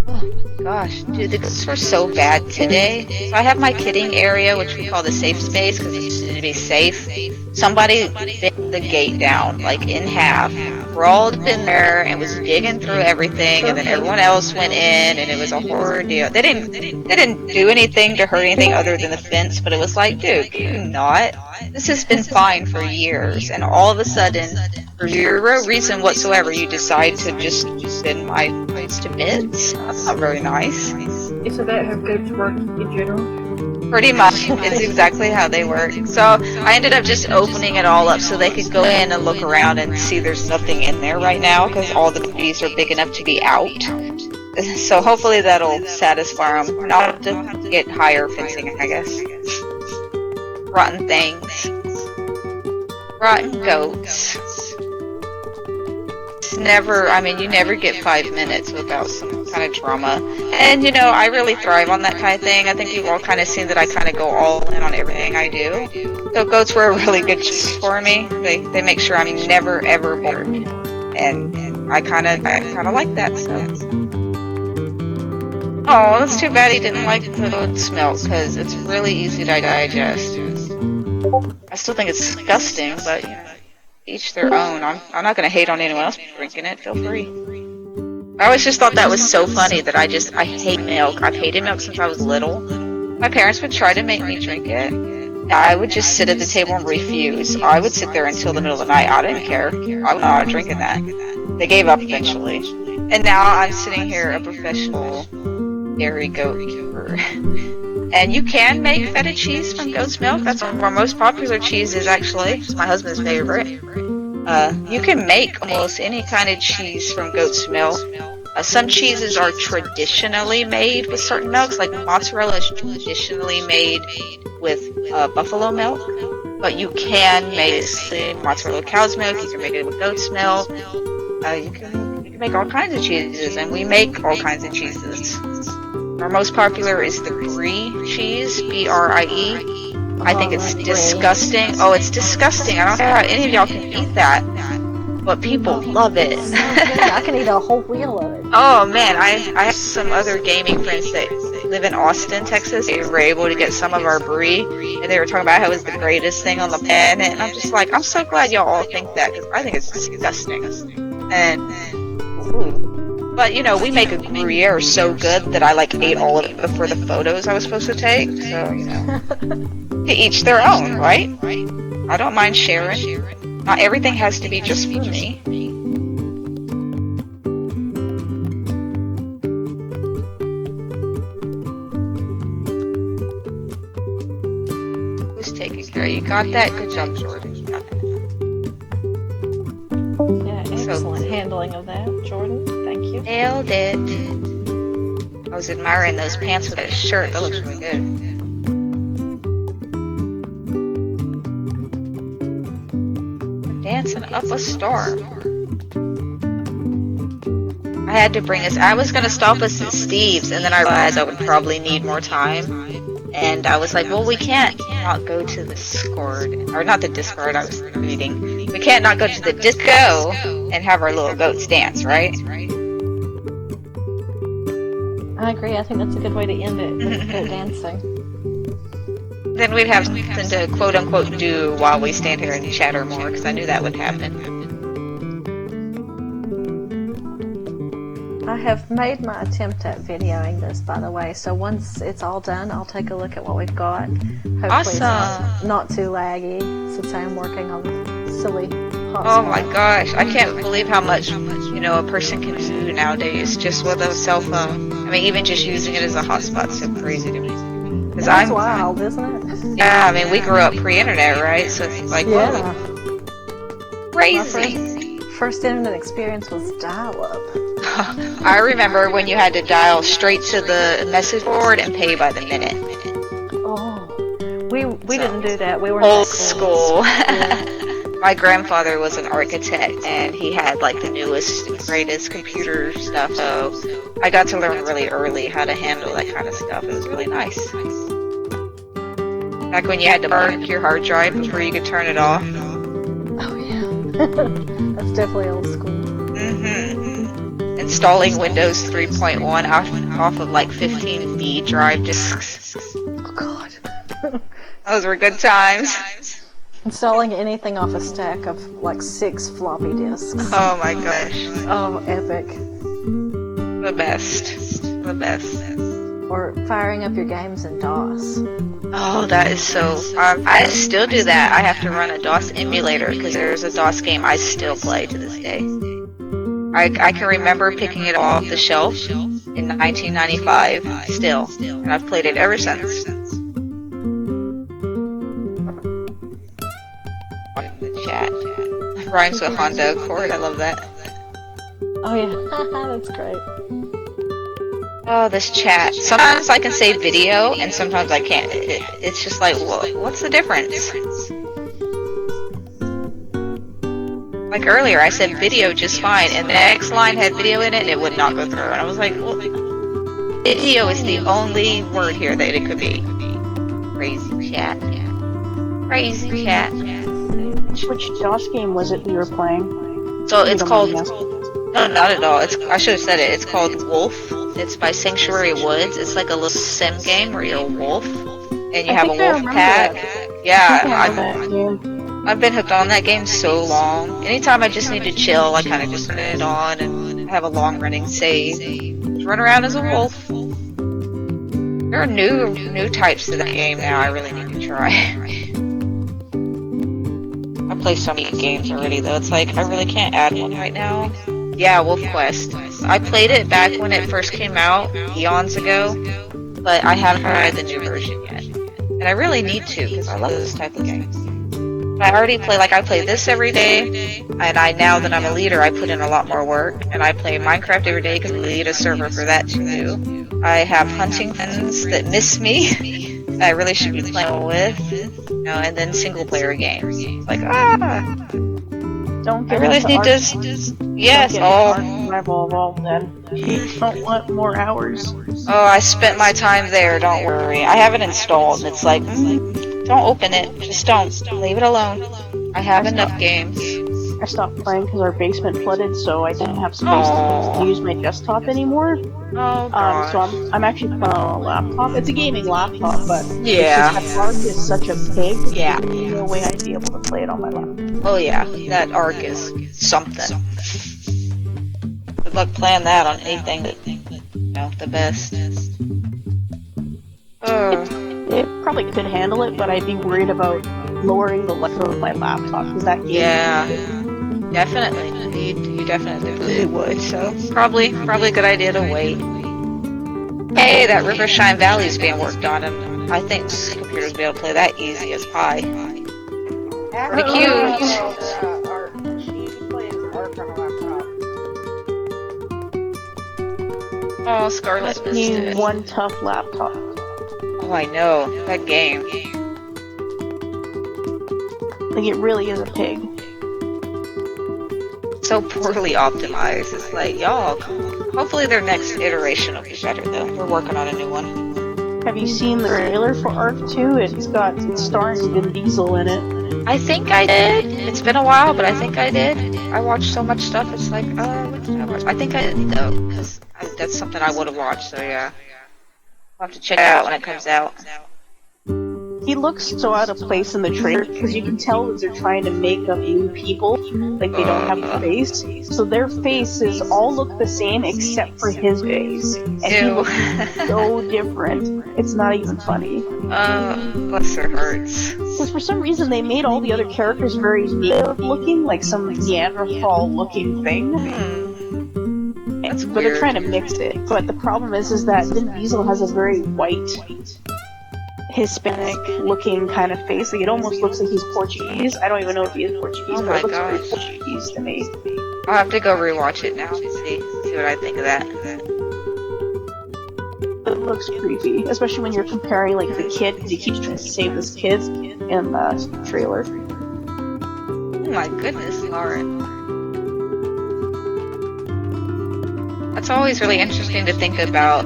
Oh my Gosh, dude, the goats were so bad today. So I have my kidding area, which we call the safe space because it's to be safe. Somebody bit the gate down, like in half, crawled in there and was digging through everything, and then everyone else went in, and it was a horror deal. They didn't do anything to hurt anything other than the fence, but it was like, dude, can you not? This has been fine for years, and all of a sudden, for zero reason whatsoever, you decide to just send my place to bits. That's not very nice. Is that how goats work in general? Pretty much, it's exactly how they work. So I ended up just opening it all up so they could go in and look around and see there's nothing in there right now because all the bees are big enough to be out. So hopefully that'll satisfy them. And I'll have to get higher fencing, I guess. Rotten things. Rotten goats. You never get 5 minutes without some kind of drama. And, I really thrive on that kind of thing. I think you've all kind of seen that I kind of go all in on everything I do. So goats were a really good choice for me. They make sure I'm never, ever bored. And I kind of like that, so. Oh, that's too bad he didn't like the goat's milk, because it's really easy to digest. I still think it's disgusting, but, each their own. I'm not going to hate on anyone else drinking it. Feel free. I always just thought that was so funny that I hate milk. I've hated milk since I was little. My parents would try to make me drink it. I would just sit at the table and refuse. I would sit there until the middle of the night. I didn't care. I was not drinking that. They gave up eventually. And now I'm sitting here a professional dairy goat keeper. And you can make feta cheese from goat's milk. That's one of our most popular cheeses, actually. It's my husband's favorite. You can make almost any kind of cheese from goat's milk. Some cheeses are traditionally made with certain milks, like mozzarella is traditionally made with buffalo milk. But you can make mozzarella with cow's milk, you can make it with goat's milk. You can make all kinds of cheeses, and we make all kinds of cheeses. Our most popular is the Brie cheese, B-R-I-E. I think it's disgusting. Oh, it's disgusting. I don't know how any of y'all can eat that, but people love it. I can eat a whole wheel of it. Oh man, I have some other gaming friends that live in Austin, Texas. They were able to get some of our Brie, and they were talking about how it was the greatest thing on the planet. And I'm just like, I'm so glad y'all all think that, because I think it's disgusting. But, we make a Gruyere so good that I, ate all of it before the photos I was supposed to take. So, to each their own, right? I don't mind sharing. Not everything has to be just for me. Who's taking care? You got that? Good job, Jordan. You got that. Yeah, excellent handling of that, Jordan. Thank you. Nailed it. I was admiring those pants with that shirt. That looks really good. Dancing up a storm. I had to bring us. I was going to stop us at Steve's, and then I realized I would probably need more time. And I was like, well, we can't not go to the Discord. Or not the Discord, I was reading. We can't not go to the disco and have our little goats dance, right? I agree. I think that's a good way to end it, with goat dancing. Then we'd have something to quote-unquote do while we stand here and chatter more, because I knew that would happen. I have made my attempt at videoing this, by the way, so once it's all done, I'll take a look at what we've got. Hopefully Awesome! It's not too laggy, since I'm working on silly hot Oh my gosh, I can't believe how much, a person can do nowadays just with a cell phone. I mean, even just using it as a hotspot is so crazy to me. Because That's wild, isn't it? Yeah, I mean, we grew up pre-internet, right? So it's like, Yeah. whoa, crazy. First internet experience was dial-up. I remember when you had to dial straight to the message board and pay by the minute. Oh, we didn't do that. We were Old that school. cool. Yeah. My grandfather was an architect, and he had the newest, greatest computer stuff. So I got to learn really early how to handle that kind of stuff. It was really nice. Back when you had to mark your hard drive before you could turn it off. Oh yeah, that's definitely old school. And installing Windows 3.1 off of like 15B drive disks. Oh god. Those were good times. Installing anything off a stack of like 6 floppy disks. Oh my gosh. Oh, epic. The best. The best. Or firing up your games in DOS. Oh, that is so... I still do that. I have to run a DOS emulator because there's a DOS game I still play to this day. I can remember picking it off the shelf in 1995 still, and I've played it ever since. The chat. Rhymes with Honda Accord, I love that. Oh yeah, that's great. Oh, this chat. Sometimes I can say video, and sometimes I can't. It's just like, what's the difference? Like earlier, I said video just fine, and the next line had video in it, and it would not go through. And I was like, well, video is the only word here that it could be. Crazy chat. Crazy chat. Which DOS game was it we were playing? So it's called... No, not at all. I should have said it. It's called Wolf. It's by Sanctuary Woods. It's like a little sim game where you're a wolf and you have a wolf pack. Yeah, I've been hooked on that game so long. Anytime I just need to chill, I kind of just put it on and have a long running save. Just run around as a wolf. There are new types to that game now. I really need to try. I play so many games already though. It's like I really can't add one right now. Yeah, Wolf Quest. I played it back when it first came out, eons ago, but I haven't tried the new version yet. And I really need to, because I love this type of games. I already play, like I play this every day, and now that I'm a leader, I put in a lot more work, and I play Minecraft every day because I lead a server for that too. I have hunting friends that miss me, that I really should be playing with, and then single player games. It's like, Don't get I really need to... Yes, Survival Evolved then. You don't want more hours. Oh, I spent my time there, don't worry. I have it installed, and it's like, don't open it. Just don't. Leave it alone. I have enough games. I stopped playing because our basement flooded, so I didn't have space to use my desktop anymore. Oh, gosh. So I'm actually playing on a laptop. It's a gaming laptop, but yeah. That Arc is such a pig. Yeah. There's no way I'd be able to play it on my laptop. Oh yeah, that Arc is something. Good luck playing that on anything that, the best. It probably could handle it, but I'd be worried about lowering the level of my laptop, because that game... Yeah, definitely. You definitely would, so probably a good idea to wait. Hey, that Rivershine Valley is being worked on, and I think computers will be able to play that easy as pie. Pretty cute. She plays Ark on a laptop. Oh, Scarlet missed Need it. one tough laptop. Oh, I know. That game. Like, it really is a pig. So poorly optimized. It's like, y'all, hopefully their next iteration will be better, though. We're working on a new one. Have you seen the trailer for Ark 2? It's starring Vin Diesel in it. I think I did. It's been a while, but I think I did. I watched so much stuff, it's like, what did I watch? I think I did, though, because that's something I would have watched, so yeah. I'll have to check it out when it comes out. He looks so out of place in the trailer because you can tell that they're trying to make up new people, like they don't have a face. So their faces all look the same except for his face, and he looks so different. It's not even funny. Bless their hearts. Because for some reason they made all the other characters very native looking, like some Neanderthal looking thing. That's But weird. they're trying to mix it. But the problem is that Vin Diesel has a very white, Hispanic-looking kind of face. Like, it almost looks like he's Portuguese. I don't even know if he is Portuguese, Oh but it my looks very gosh. Portuguese to me. I'll have to go rewatch it now to see what I think of that. It looks creepy, especially when you're comparing, like, the kid, because he keeps trying to save this kid in the trailer. Oh my goodness, Lauren. That's always really interesting to think about,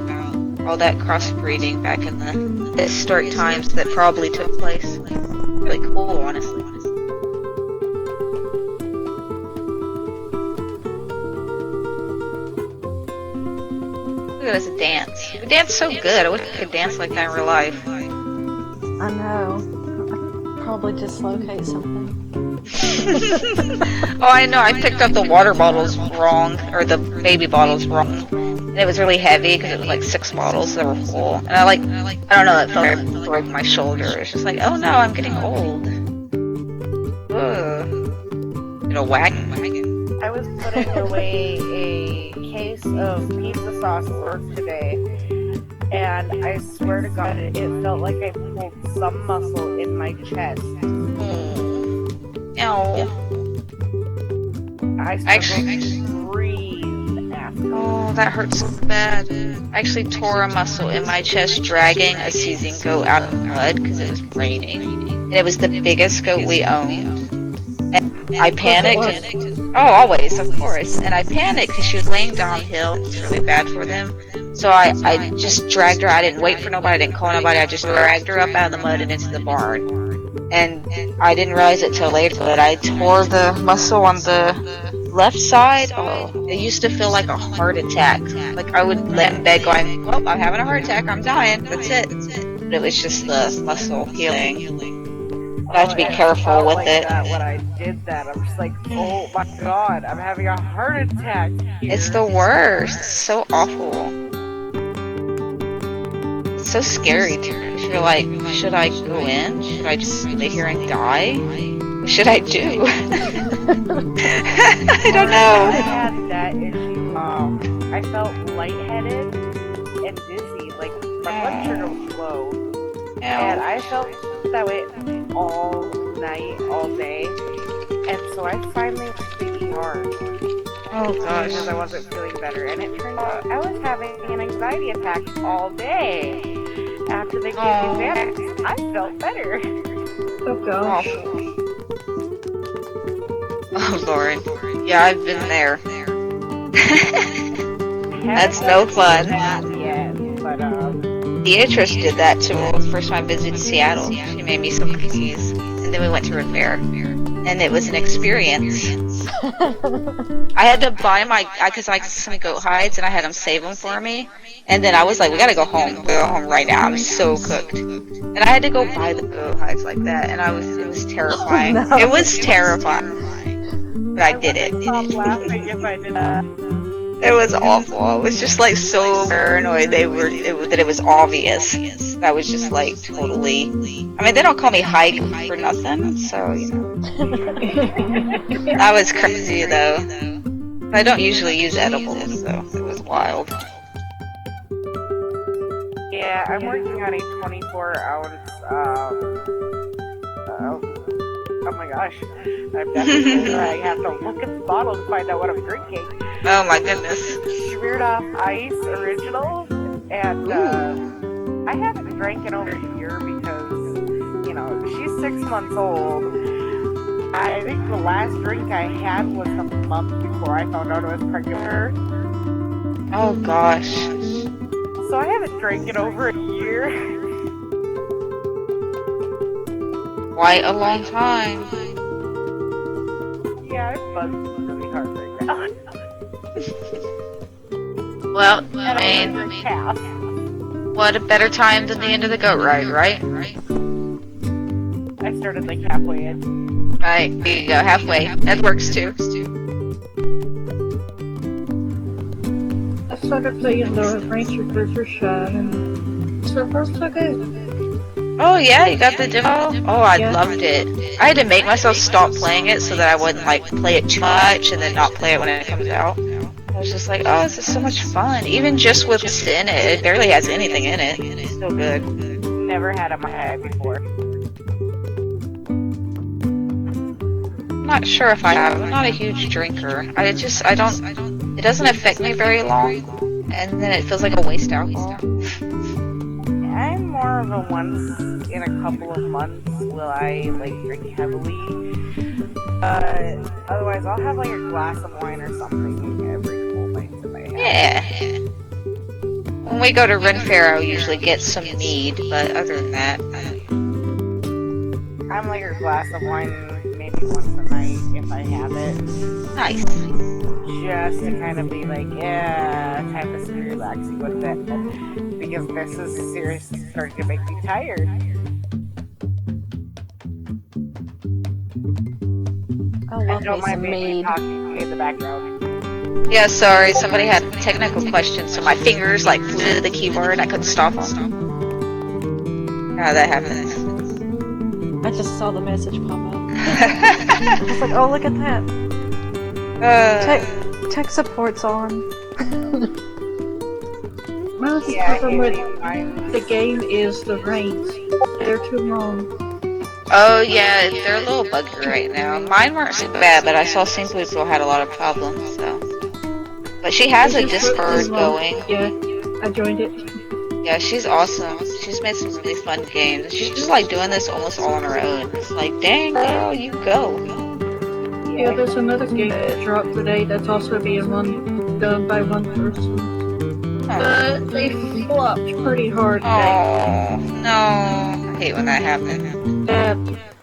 all that crossbreeding back in the historic times that probably took place. Really cool, honestly. Look at us dance. We dance so good. I wish I could dance like that in real life. I know. Probably dislocate something. Oh, I know. I picked up the water bottles wrong, or the baby bottles wrong. And it was really heavy because it was like 6 bottles that were full. And I don't know, it felt like it broke my shoulder. It's just like, oh no, I'm getting old. Ugh. In a wagon. I was putting away a case of pizza sauce for work today, and I swear to God, it felt like I pulled some muscle in my chest. Ow. I struggled to breathe after. Oh, that hurts so bad. I actually tore a muscle in my chest dragging a seizing goat out of the mud because it was raining. And it was the biggest goat we owned. And I panicked. Oh, always, of course. And I panicked because she was laying downhill. It's really bad for them. So I just dragged her. I didn't wait for nobody. I didn't call nobody. I just dragged her up out of the mud and into the barn. And I didn't realize it till later, but I tore the muscle on the left side. Oh, it used to feel like a heart attack. Like I would lay in bed going, well, I'm having a heart attack. I'm dying. That's it. But it was just the muscle healing. I have to be careful with it. When I did that, I'm just like, oh my God, I'm having a heart attack here. It's the worst. It's so awful. It's so scary too. You're like, should I go in? Should I just lay here and die? What should I do? I don't know. I had that issue. I felt lightheaded and dizzy. Like my blood sugar was low, and I felt that way all night, all day. And so I finally went to the ER. Oh gosh. Because I wasn't feeling better, and it turned out I was having an anxiety attack all day. After they gave me Xanax, I felt better. Oh gosh. Oh Lord. Yeah, I've been there. That's no fun. Not yet, but Beatrice did that to me the first time I visited Seattle. She made me some cookies, and then we went to Rivera, and it was an experience. I had to buy because I like some goat hides, and I had them save them for me. And then I was like, we gotta go home. We'll go home right now. I'm so cooked. And I had to go buy the goat hides like that, and it was terrifying. Oh, no. It was terrifying. But I did it. I'd stop laughing if I did that. It was awful. I was just like so paranoid that it was obvious. I was just like totally. I mean, they don't call me hike for nothing, so you know. I was crazy though. I don't usually use edibles, so it was wild. Yeah, I'm working on a 24-ounce. Oh my gosh, I'm definitely. I have to look at the bottle to find out what I'm drinking. Oh my goodness. Smirnoff Ice Original, and I haven't drank in over a year because, you know, she's 6 months old. I think the last drink I had was a month before I found out I was pregnant with her. Oh gosh. So I haven't drank in over a year. Quite a long time. Yeah, I'm buzzed really hard right now. Well, And I I'm mean, under a calf. what a better time than the end of the goat ride, right? I started like halfway in. Right, there you go, halfway. That works too. I started playing the Ranger Cruiser shot, and so far so good. Oh yeah, you got the demo? Oh, I Yeah. loved it. I had to make myself stop playing it so that I wouldn't like play it too much and then not play it when it comes out. I was just like, oh, this is so much fun. Even just with what's in it, it barely has anything in it. It's still good. Never had a my before. I'm not sure if I have. I'm not a huge drinker. I don't, it doesn't affect me very long. And then it feels like a waste of alcohol. I'm more of a once in a couple of months will I like drink heavily. Otherwise I'll have like a glass of wine or something every couple nights if I have. Yeah. When we go to Ren Fair, I'll usually get some mead, but other than that, I'm like a glass of wine maybe once a night if I have it. nice. just to kind of be like, yeah, time to be relaxing with it. Because this is seriously starting to make me tired. I love And me don't mind some me mead. talking in the background. Yeah, sorry, somebody had a technical question, so my fingers like flew to the keyboard and I couldn't stop them. How that happens. I just saw the message pop up. I was like, oh, look at that. Tech support's on. Well, the problem with the game is the rains. They're too long. Oh yeah, they're a little buggy right now. Mine weren't so bad, but I saw some people had a lot of problems, so. But she has a Discord going. Yeah, I joined it. Yeah, she's awesome. She's made some really fun games. She's just like doing this almost all on her own. It's like, dang girl, you go. Yeah, there's another game that dropped today that's also being done by one person. They flopped pretty hard today. Oh no, I hate when that happens.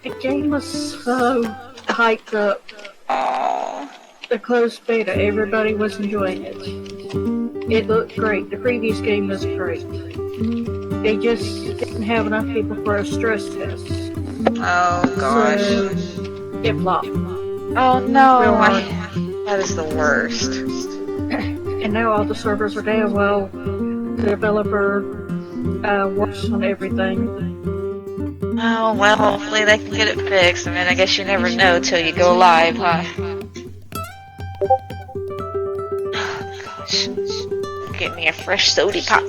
The game was so hyped up. Oh. The closed beta, everybody was enjoying it. It looked great. The previous game was great. They just didn't have enough people for a stress test. Oh gosh. So it flopped. Oh no. That is the worst. And now all the servers are down while the developer works on everything. Oh well, hopefully they can get it fixed. I mean, I guess you never know till you go live, huh? Gosh. Get me a fresh soda pop.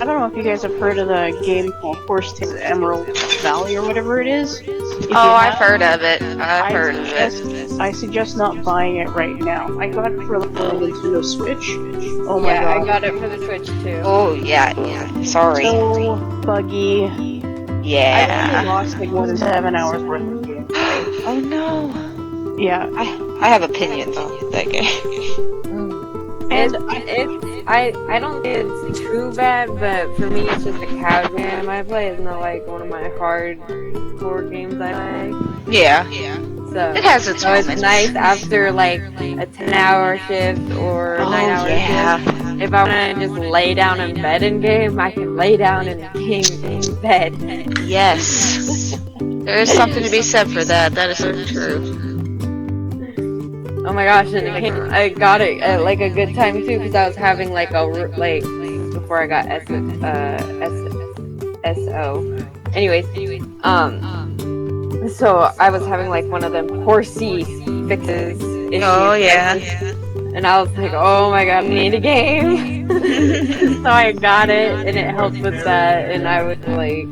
I don't know if you guys have heard of the game called Horse Tales Emerald Valley or whatever it is. If Oh, you I've have, heard of it. I've heard of it. I suggest not buying it right now. I got it for the Nintendo Switch. Oh my god. I got it for the Switch too. Oh yeah. Sorry. So buggy. I Yeah. only lost like more than 7 hours worth of gameplay. Oh no. Yeah. I have opinions on that game. And I don't think it's too bad, but for me it's just a casual game I play. It's not like one of my hardcore games I like. Yeah. So It has its so it's moments. nice after like a 10-hour shift or a 9-hour yeah. shift. If I want to just lay down in bed and game, I can lay down and game in bed. Yes. There is something to be said for that. That is so true. Oh my gosh, and I got it at like a good time too, because I was having like before I got SO. Anyways, so I was having like one of them horsey fixes issues. Oh yeah. And I was like, oh my god, I need a game. So I got it, and it helped with that, and I was like,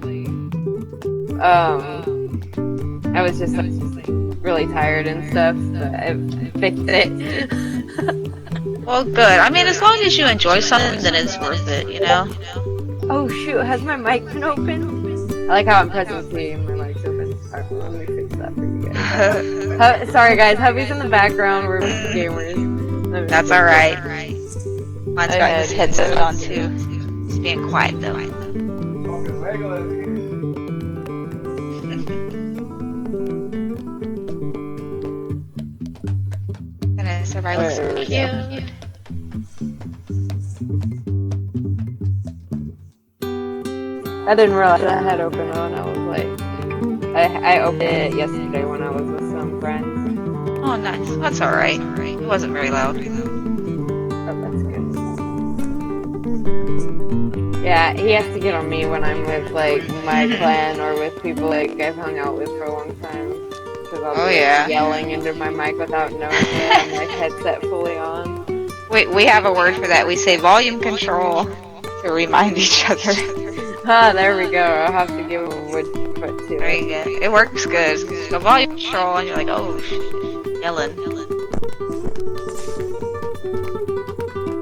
I was just like, really tired and stuff, so I fixed it. Well, good. I mean, as long as you enjoy something, then it's worth it, you know? Oh shoot, has my mic been open? I like how I'm pressing C and my mic's open. Alright, let me fix that for you guys. Sorry guys, hubby's in the background, we're gamers. That's alright. Mine's got his headset on too. He's being quiet though. Goodness, everybody looks so cute. I didn't realize I had open on. I was like, I opened it yesterday when I was with some friends. Oh, nice. That's alright. It wasn't very loud. Oh, that's good. Yeah, he has to get on me when I'm with like my clan or with people like I've hung out with for a long time. Because I'll be like, yelling into my mic without knowing it and my headset fully on. We have a word for that. We say volume control to remind each other. Ah, there we go. I'll have to give a wood foot to There it. you go. It works good. You go volume control and you're like, oh, yelling.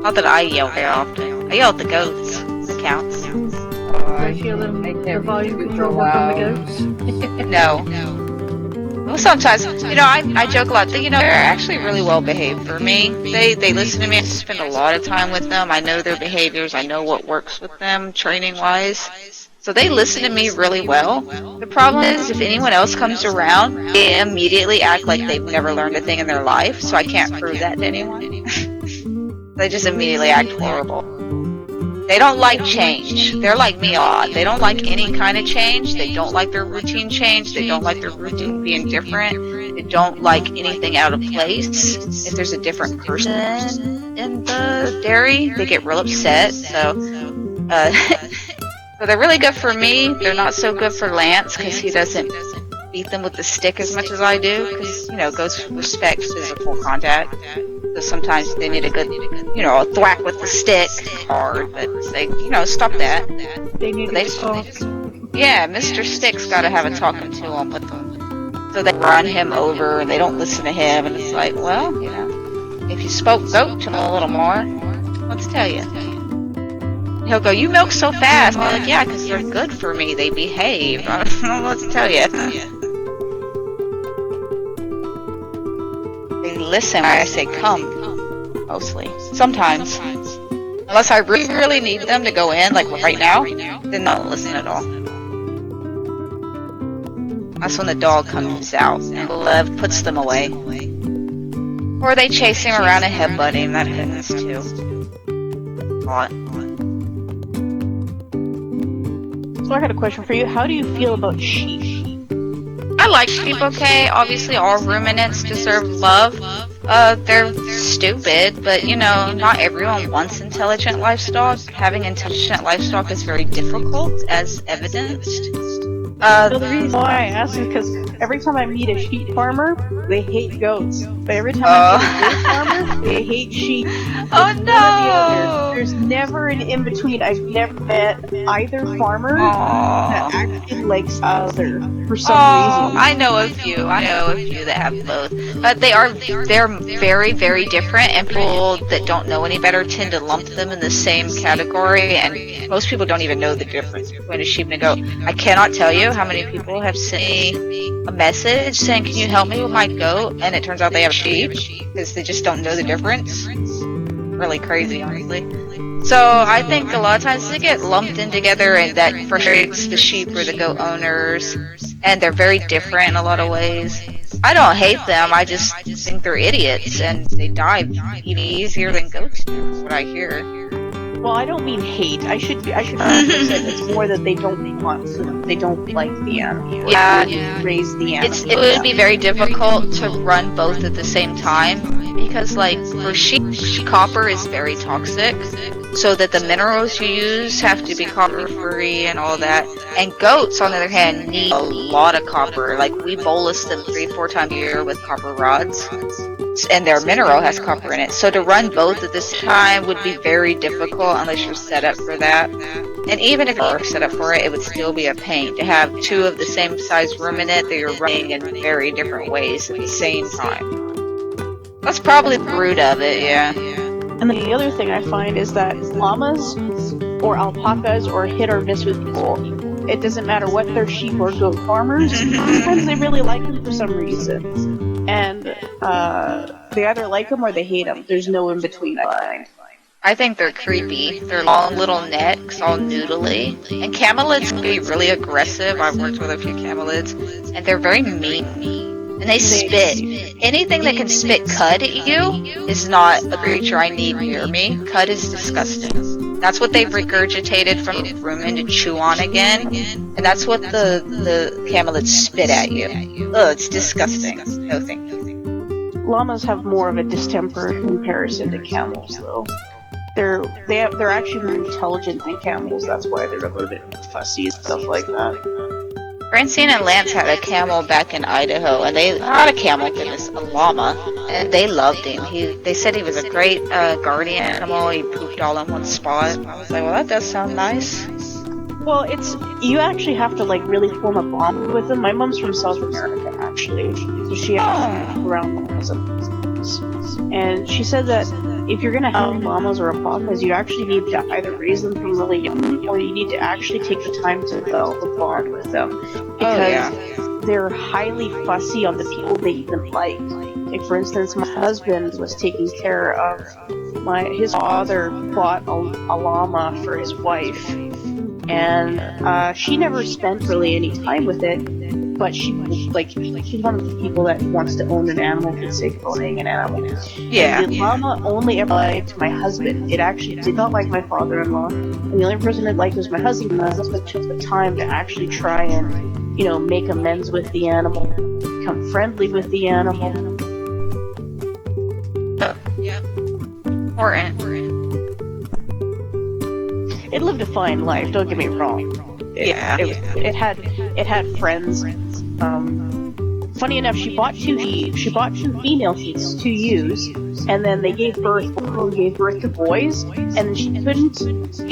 Not that I yell very often. I yell at the goats. That counts. I feel the can't volume be control so work on loud. the goats. No. Well, sometimes, you know, I joke a lot. You know, they're actually really well behaved for me. They listen to me. I spend a lot of time with them. I know their behaviors. I know what works with them, training wise. So they listen to me really well. The problem is, if anyone else comes around, they immediately act like they've never learned a thing in their life, so I can't prove that to anyone. They just immediately act horrible. They don't like change. They're like me a lot. They don't like any kind of change. They don't like their routine change. They don't like their routine being different. They don't like anything out of place. If there's a different person in the dairy, they get real upset. So they're really good for me. They're not so good for Lance because he doesn't beat them with the stick as much as I do. Because, goats respect physical contact. So sometimes they need a good, a thwack with the stick hard, but say, stop that. They need to talk. Yeah, Mr. Stick's got to have a talking to him with them. So they run him over and they don't listen to him, and it's like, well, if you spoke goat to him a little more, let's tell you. He'll go, you milk so fast. I'm like, yeah, because they're good for me. They behave. I don't know what to tell you. They listen when I say come, mostly. Sometimes. Unless I really need them to go in, like right now, then they don't listen at all. That's when the dog comes out and Lev puts them away. Or they chase him around and headbutt him. That happens too. A lot. So I got a question for you. How do you feel about sheep? I like sheep, okay. Obviously, all ruminants deserve love. They're stupid, but not everyone wants intelligent livestock. Having intelligent livestock is very difficult, as evidenced. So the reason why I ask is because every time I meet a sheep farmer, they hate goats. But every time I meet a goat farmer, they hate sheep. Oh It's no! one or the other. There's never an in-between. I've never met either farmer that actually likes other for some reason. I know a few that have both. But they're very, very different, and people that don't know any better tend to lump them in the same category, and most people don't even know the difference between a sheep and a goat. I cannot tell you how many people have sent me a message saying, can you help me with my goat? And it turns out they have sheep, because they just don't know the difference. Really crazy, honestly. So I think a lot of times they get lumped in together, and that frustrates the sheep or the goat owners, and they're very different in a lot of ways. I don't hate them, I just think they're idiots, and they die even easier than goats do, from what I hear. Well, I don't mean hate. I should say it's more that they don't want to. They don't like the animal. Yeah. Raise the animal. It would be very difficult to run both at the same time, because like for sheep, copper is very toxic, so that the minerals you use have to be copper free and all that. And goats, on the other hand, need a lot of copper. Like we bolus them 3-4 times a year with copper rods, and their mineral has copper in it. So to run both at this time would be very difficult unless you're set up for that. And even if you're set up for it, it would still be a pain to have two of the same size ruminant that you're running in very different ways at the same time. That's probably the root of it, yeah. And the other thing I find is that llamas or alpacas or hit or miss with people. It doesn't matter what they're sheep or goat farmers. Sometimes they really like them for some reason. And they either like them or they hate them. There's no in between, I find. I think they're creepy. Their long little necks, all noodly. And camelids can be really aggressive. I've worked with a few camelids, and they're very mean. And they spit. Anything that can spit cud at you is not a creature I need near me. Cud is disgusting. That's what they've regurgitated from the rumen to chew on again. And that's what the camelids spit at you. Ugh, it's disgusting. No thank you. Llamas have more of a distemper in comparison to camels, though. They're actually more intelligent than camels. That's why they're a little bit fussy and stuff like that. Francine and Lance had a camel back in Idaho, and not a camel, goodness, a llama, and they loved him. They said he was a great guardian animal. He pooped all in one spot. I was like, well, that does sound nice. Well, you actually have to really form a bond with them. My mom's from South America, actually, so she has around llamas, and she said that if you're gonna have llamas or alpacas, you actually need to either raise them from really young, or you need to actually take the time to develop a bond with them, because they're highly fussy on the people they even like. Like for instance, my husband was taking care of his father bought a llama for his wife, and she never spent really any time with it. But she's one of the people that wants to own an animal for the sake of owning an animal. Yeah. And the llama only ever liked my husband. It actually did not like my father-in-law. And the only person it liked was my husband. My husband took the time to actually try and, make amends with the animal, become friendly with the animal. Yeah. Important. It lived a fine life. Don't get me wrong. It had friends. Funny enough, she bought two female sheets to use, and then they gave birth to boys, and she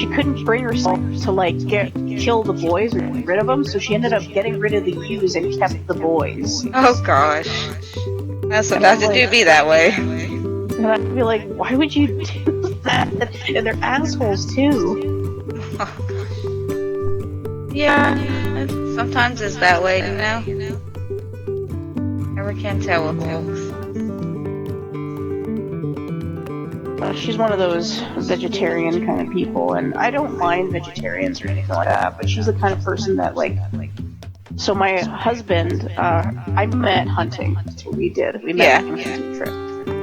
couldn't bring herself to kill the boys or get rid of them, so she ended up getting rid of the ewes and kept the boys. Oh gosh, that's sometimes it do be that way. And I'd be like, why would you do that? And they're assholes too. Yeah, sometimes it's that way, Never can tell with folks. She's one of those vegetarian kind of people, and I don't mind vegetarians or anything like that, but she's the kind of person that, so my husband, I met hunting. That's what we did. We met on a hunting trip.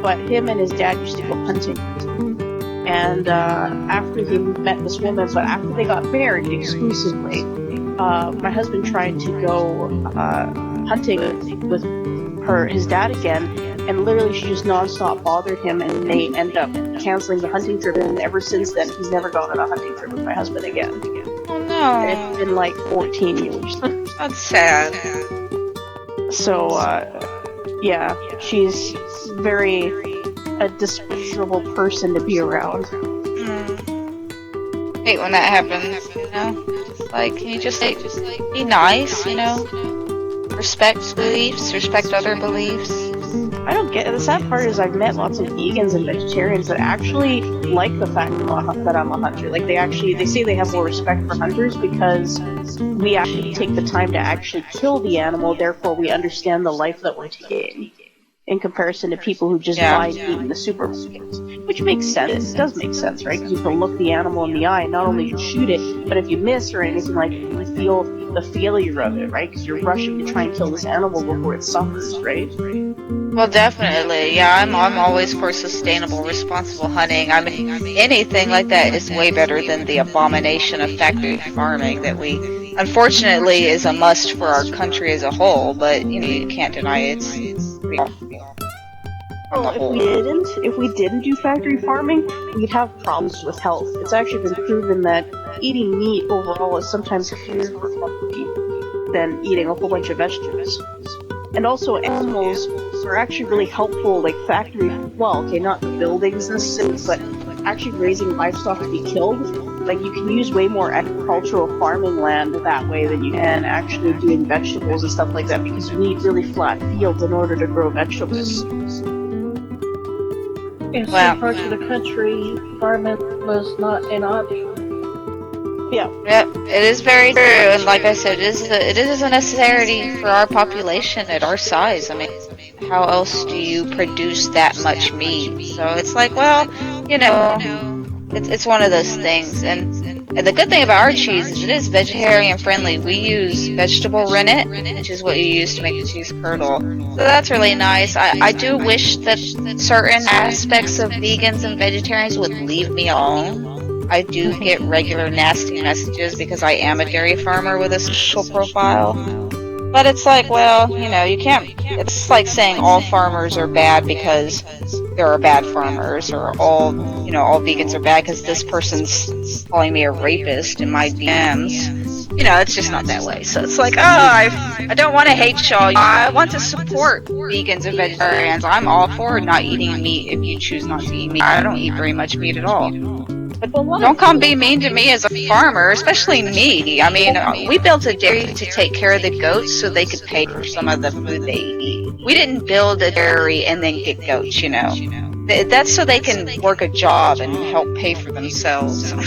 But him and his dad used to go hunting. And after he met this woman, but after they got married exclusively, my husband tried to go hunting with his dad again, and literally she just nonstop bothered him, and they ended up canceling the hunting trip, and ever since then he's never gone on a hunting trip with my husband again. Oh no. It's been 14 years. That's sad. So, she's very a despicable person to be around. Hate when that happens, can you just be nice, respect beliefs, respect other beliefs. I don't get it. The sad part is I've met lots of vegans and vegetarians that actually like the fact that I'm a hunter. They say they have more respect for hunters because we actually take the time to actually kill the animal, therefore we understand the life that we're taking. In comparison to people who just buy meat in the supermarkets. Which makes sense. It does make sense, right? Because you can look the animal in the eye, and not only you shoot it, but if you miss or anything like that, you feel the failure of it, right? Because you're rushing to try and kill this animal before it suffers, right? Well, definitely. Yeah, I'm always for sustainable, responsible hunting. I mean, anything like that is way better than the abomination of factory farming that we, unfortunately, is a must for our country as a whole, but, you can't deny it's Well, if we didn't do factory farming, we'd have problems with health. It's actually been proven that eating meat overall is sometimes clearer for people than eating a whole bunch of vegetables. And also, animals are actually really helpful, not the buildings and cities, but actually raising livestock to be killed. You can use way more agricultural farming land that way than you can actually doing vegetables and stuff like that, because you need really flat fields in order to grow vegetables. In some parts of the country, farming was not an option. Yeah. Yep, it is very true, and like I said, it is a necessity for our population at our size. I mean, how else do you produce that much meat? So it's it's one of those things, and the good thing about our cheese is it is vegetarian friendly. We use vegetable rennet, which is what you use to make the cheese curdle. So that's really nice. I do wish that certain aspects of vegans and vegetarians would leave me alone. I do get regular nasty messages because I am a dairy farmer with a social profile. But it's you can't, it's like saying all farmers are bad because there are bad farmers, or all vegans are bad because this person's calling me a rapist in my DMs. It's just not that way. So it's I don't want to hate y'all. I want to support vegans and vegetarians. I'm all for not eating meat if you choose not to eat meat. I don't eat very much meat at all. But don't come be mean to me as a farmer, especially me. I mean, we built a dairy to take care of the goats so they could pay for some of the food they eat. We didn't build a dairy and then get goats, That's so they can work a job and help pay for themselves. A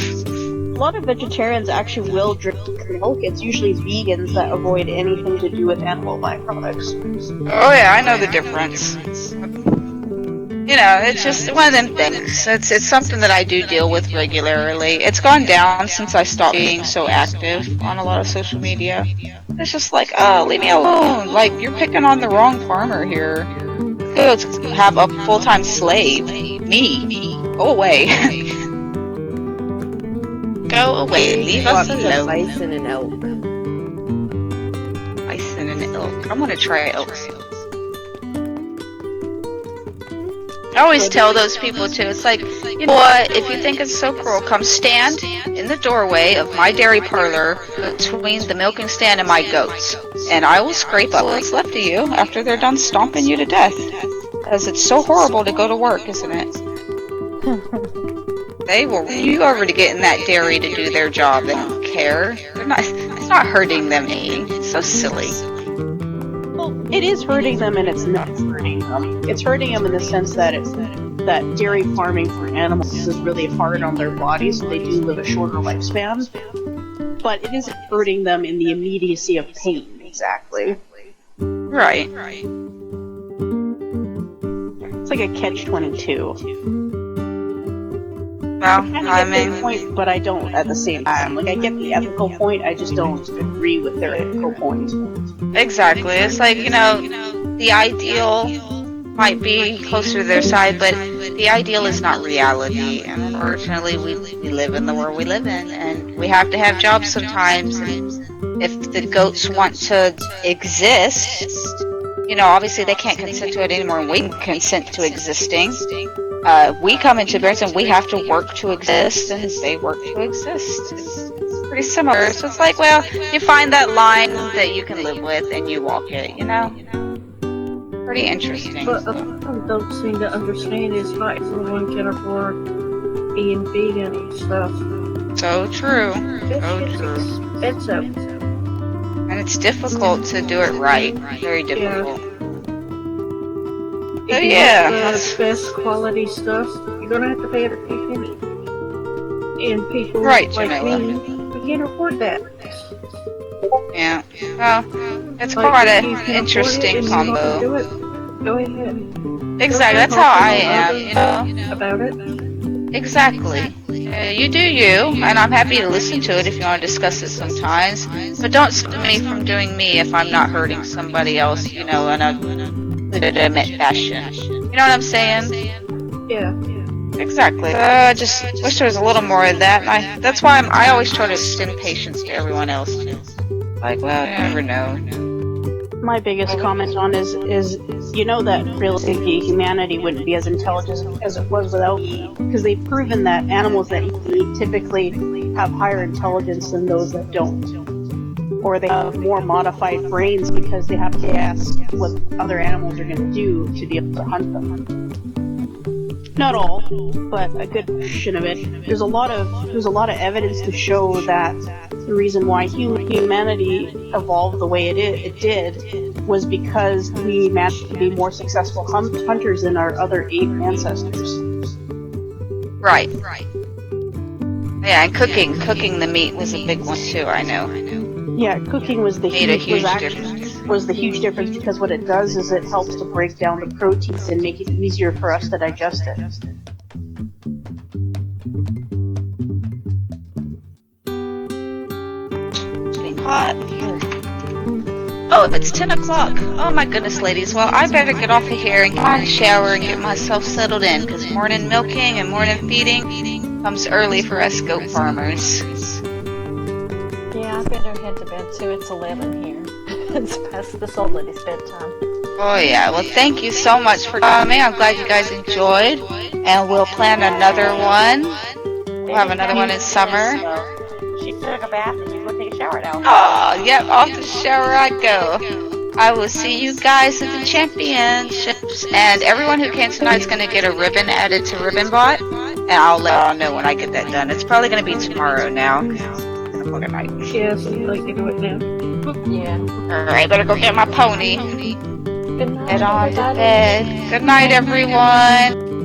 lot of vegetarians actually will drink milk. It's usually vegans that avoid anything to do with animal byproducts. Oh yeah, I know the difference. you know, it's just one of them things. It's something that I do deal with regularly. It's gone down since I stopped being so active on a lot of social media. It's just like, oh, leave me alone. Like, you're picking on the wrong farmer here. Let's have a full-time slave. Me. Go away. Go away. Leave us alone. Bison and elk. Bison and elk. I want to try elk. I always tell those people too, it's like, you know what, if you think it's so cruel, come stand in the doorway of my dairy parlor between the milking stand and my goats, and I will scrape up what's left of you after they're done stomping you to death. Because it's so horrible to go to work, isn't it? You already get in that dairy to do their job, they don't care. It's not hurting them any. It's so silly. Well, it is hurting them, and it's not hurting them. It's hurting them in the sense that that dairy farming for animals is really hard on their bodies, so they do live a shorter lifespan. But it isn't hurting them in the immediacy of pain, exactly. Right. It's like a catch-22. Well, I get their point, but I don't at the same time. Like, I get the ethical point, I just don't agree with their ethical point. Exactly. It's like, you know, the ideal might be closer to their side, but the ideal is not reality. And unfortunately, we live in the world we live in, and we have to have jobs sometimes. And if the goats want to exist, you know, obviously they can't consent to it anymore, and we can consent to existing. We come into appearance and we have to work to exist, and they work to exist. It's pretty similar. So it's like, well, you find that line that you can live with and you walk it, you know? Pretty interesting. But a lot of them don't seem to understand is not everyone can afford being vegan and stuff. So true. It's So true. expensive. And it's difficult to do it right. Very difficult. So If you yeah. want the best quality stuff, you're gonna have to pay it a penny. And people Right, like Jamila. me, we can't afford that. Yeah. Well, it's Like, quite if an you can interesting afford it and you want to combo. do it, go ahead. Exactly. That's how I am, you know? About it. Exactly. You do you, and I'm happy to listen to it if you want to discuss it sometimes. But don't stop me from doing me if I'm not hurting somebody else, you know, in a legitimate fashion. You know what I'm saying? Yeah. Exactly. I just wish there was a little more of that. And that's why I always try to extend patience to everyone else. Like, well, you never know. My biggest comment on is you know that realistically humanity wouldn't be as intelligent as it was without meat, because they've proven that animals that eat meat typically have higher intelligence than those that don't. Or they have more modified brains because they have to guess what other animals are going to do to be able to hunt them. Not all, but a good portion of it. There's a lot of evidence to show that the reason why humanity evolved the way it did was because we managed to be more successful hunters than our other ape ancestors. Right. Yeah, and cooking the meat was a big one too. I know. Yeah, cooking was the huge difference because what it does is it helps to break down the proteins and make it easier for us to digest it. It's getting hot here. Oh, it's 10 o'clock. Oh my goodness, ladies. Well, I better get off of here and get in the shower and get myself settled in, because morning milking and morning feeding comes early for us goat farmers. Yeah, I better head to bed too. It's 11 here. It's past this old lady's bedtime. Oh yeah, well thank you so much for coming. I'm glad you guys enjoyed, and we'll plan another one. We'll have another one in summer. She took a bath and she's going to take a shower now. Oh, yep, off the shower I go. I will see you guys at the championships, and everyone who came tonight is going to get a ribbon added to RibbonBot, and I'll let y'all know when I get that done. It's probably going to be tomorrow now. Good night. Yeah, so you like to do it now. Yeah. Alright, better go get my pony. Good night. Head on to everybody. bed. Good night, everyone.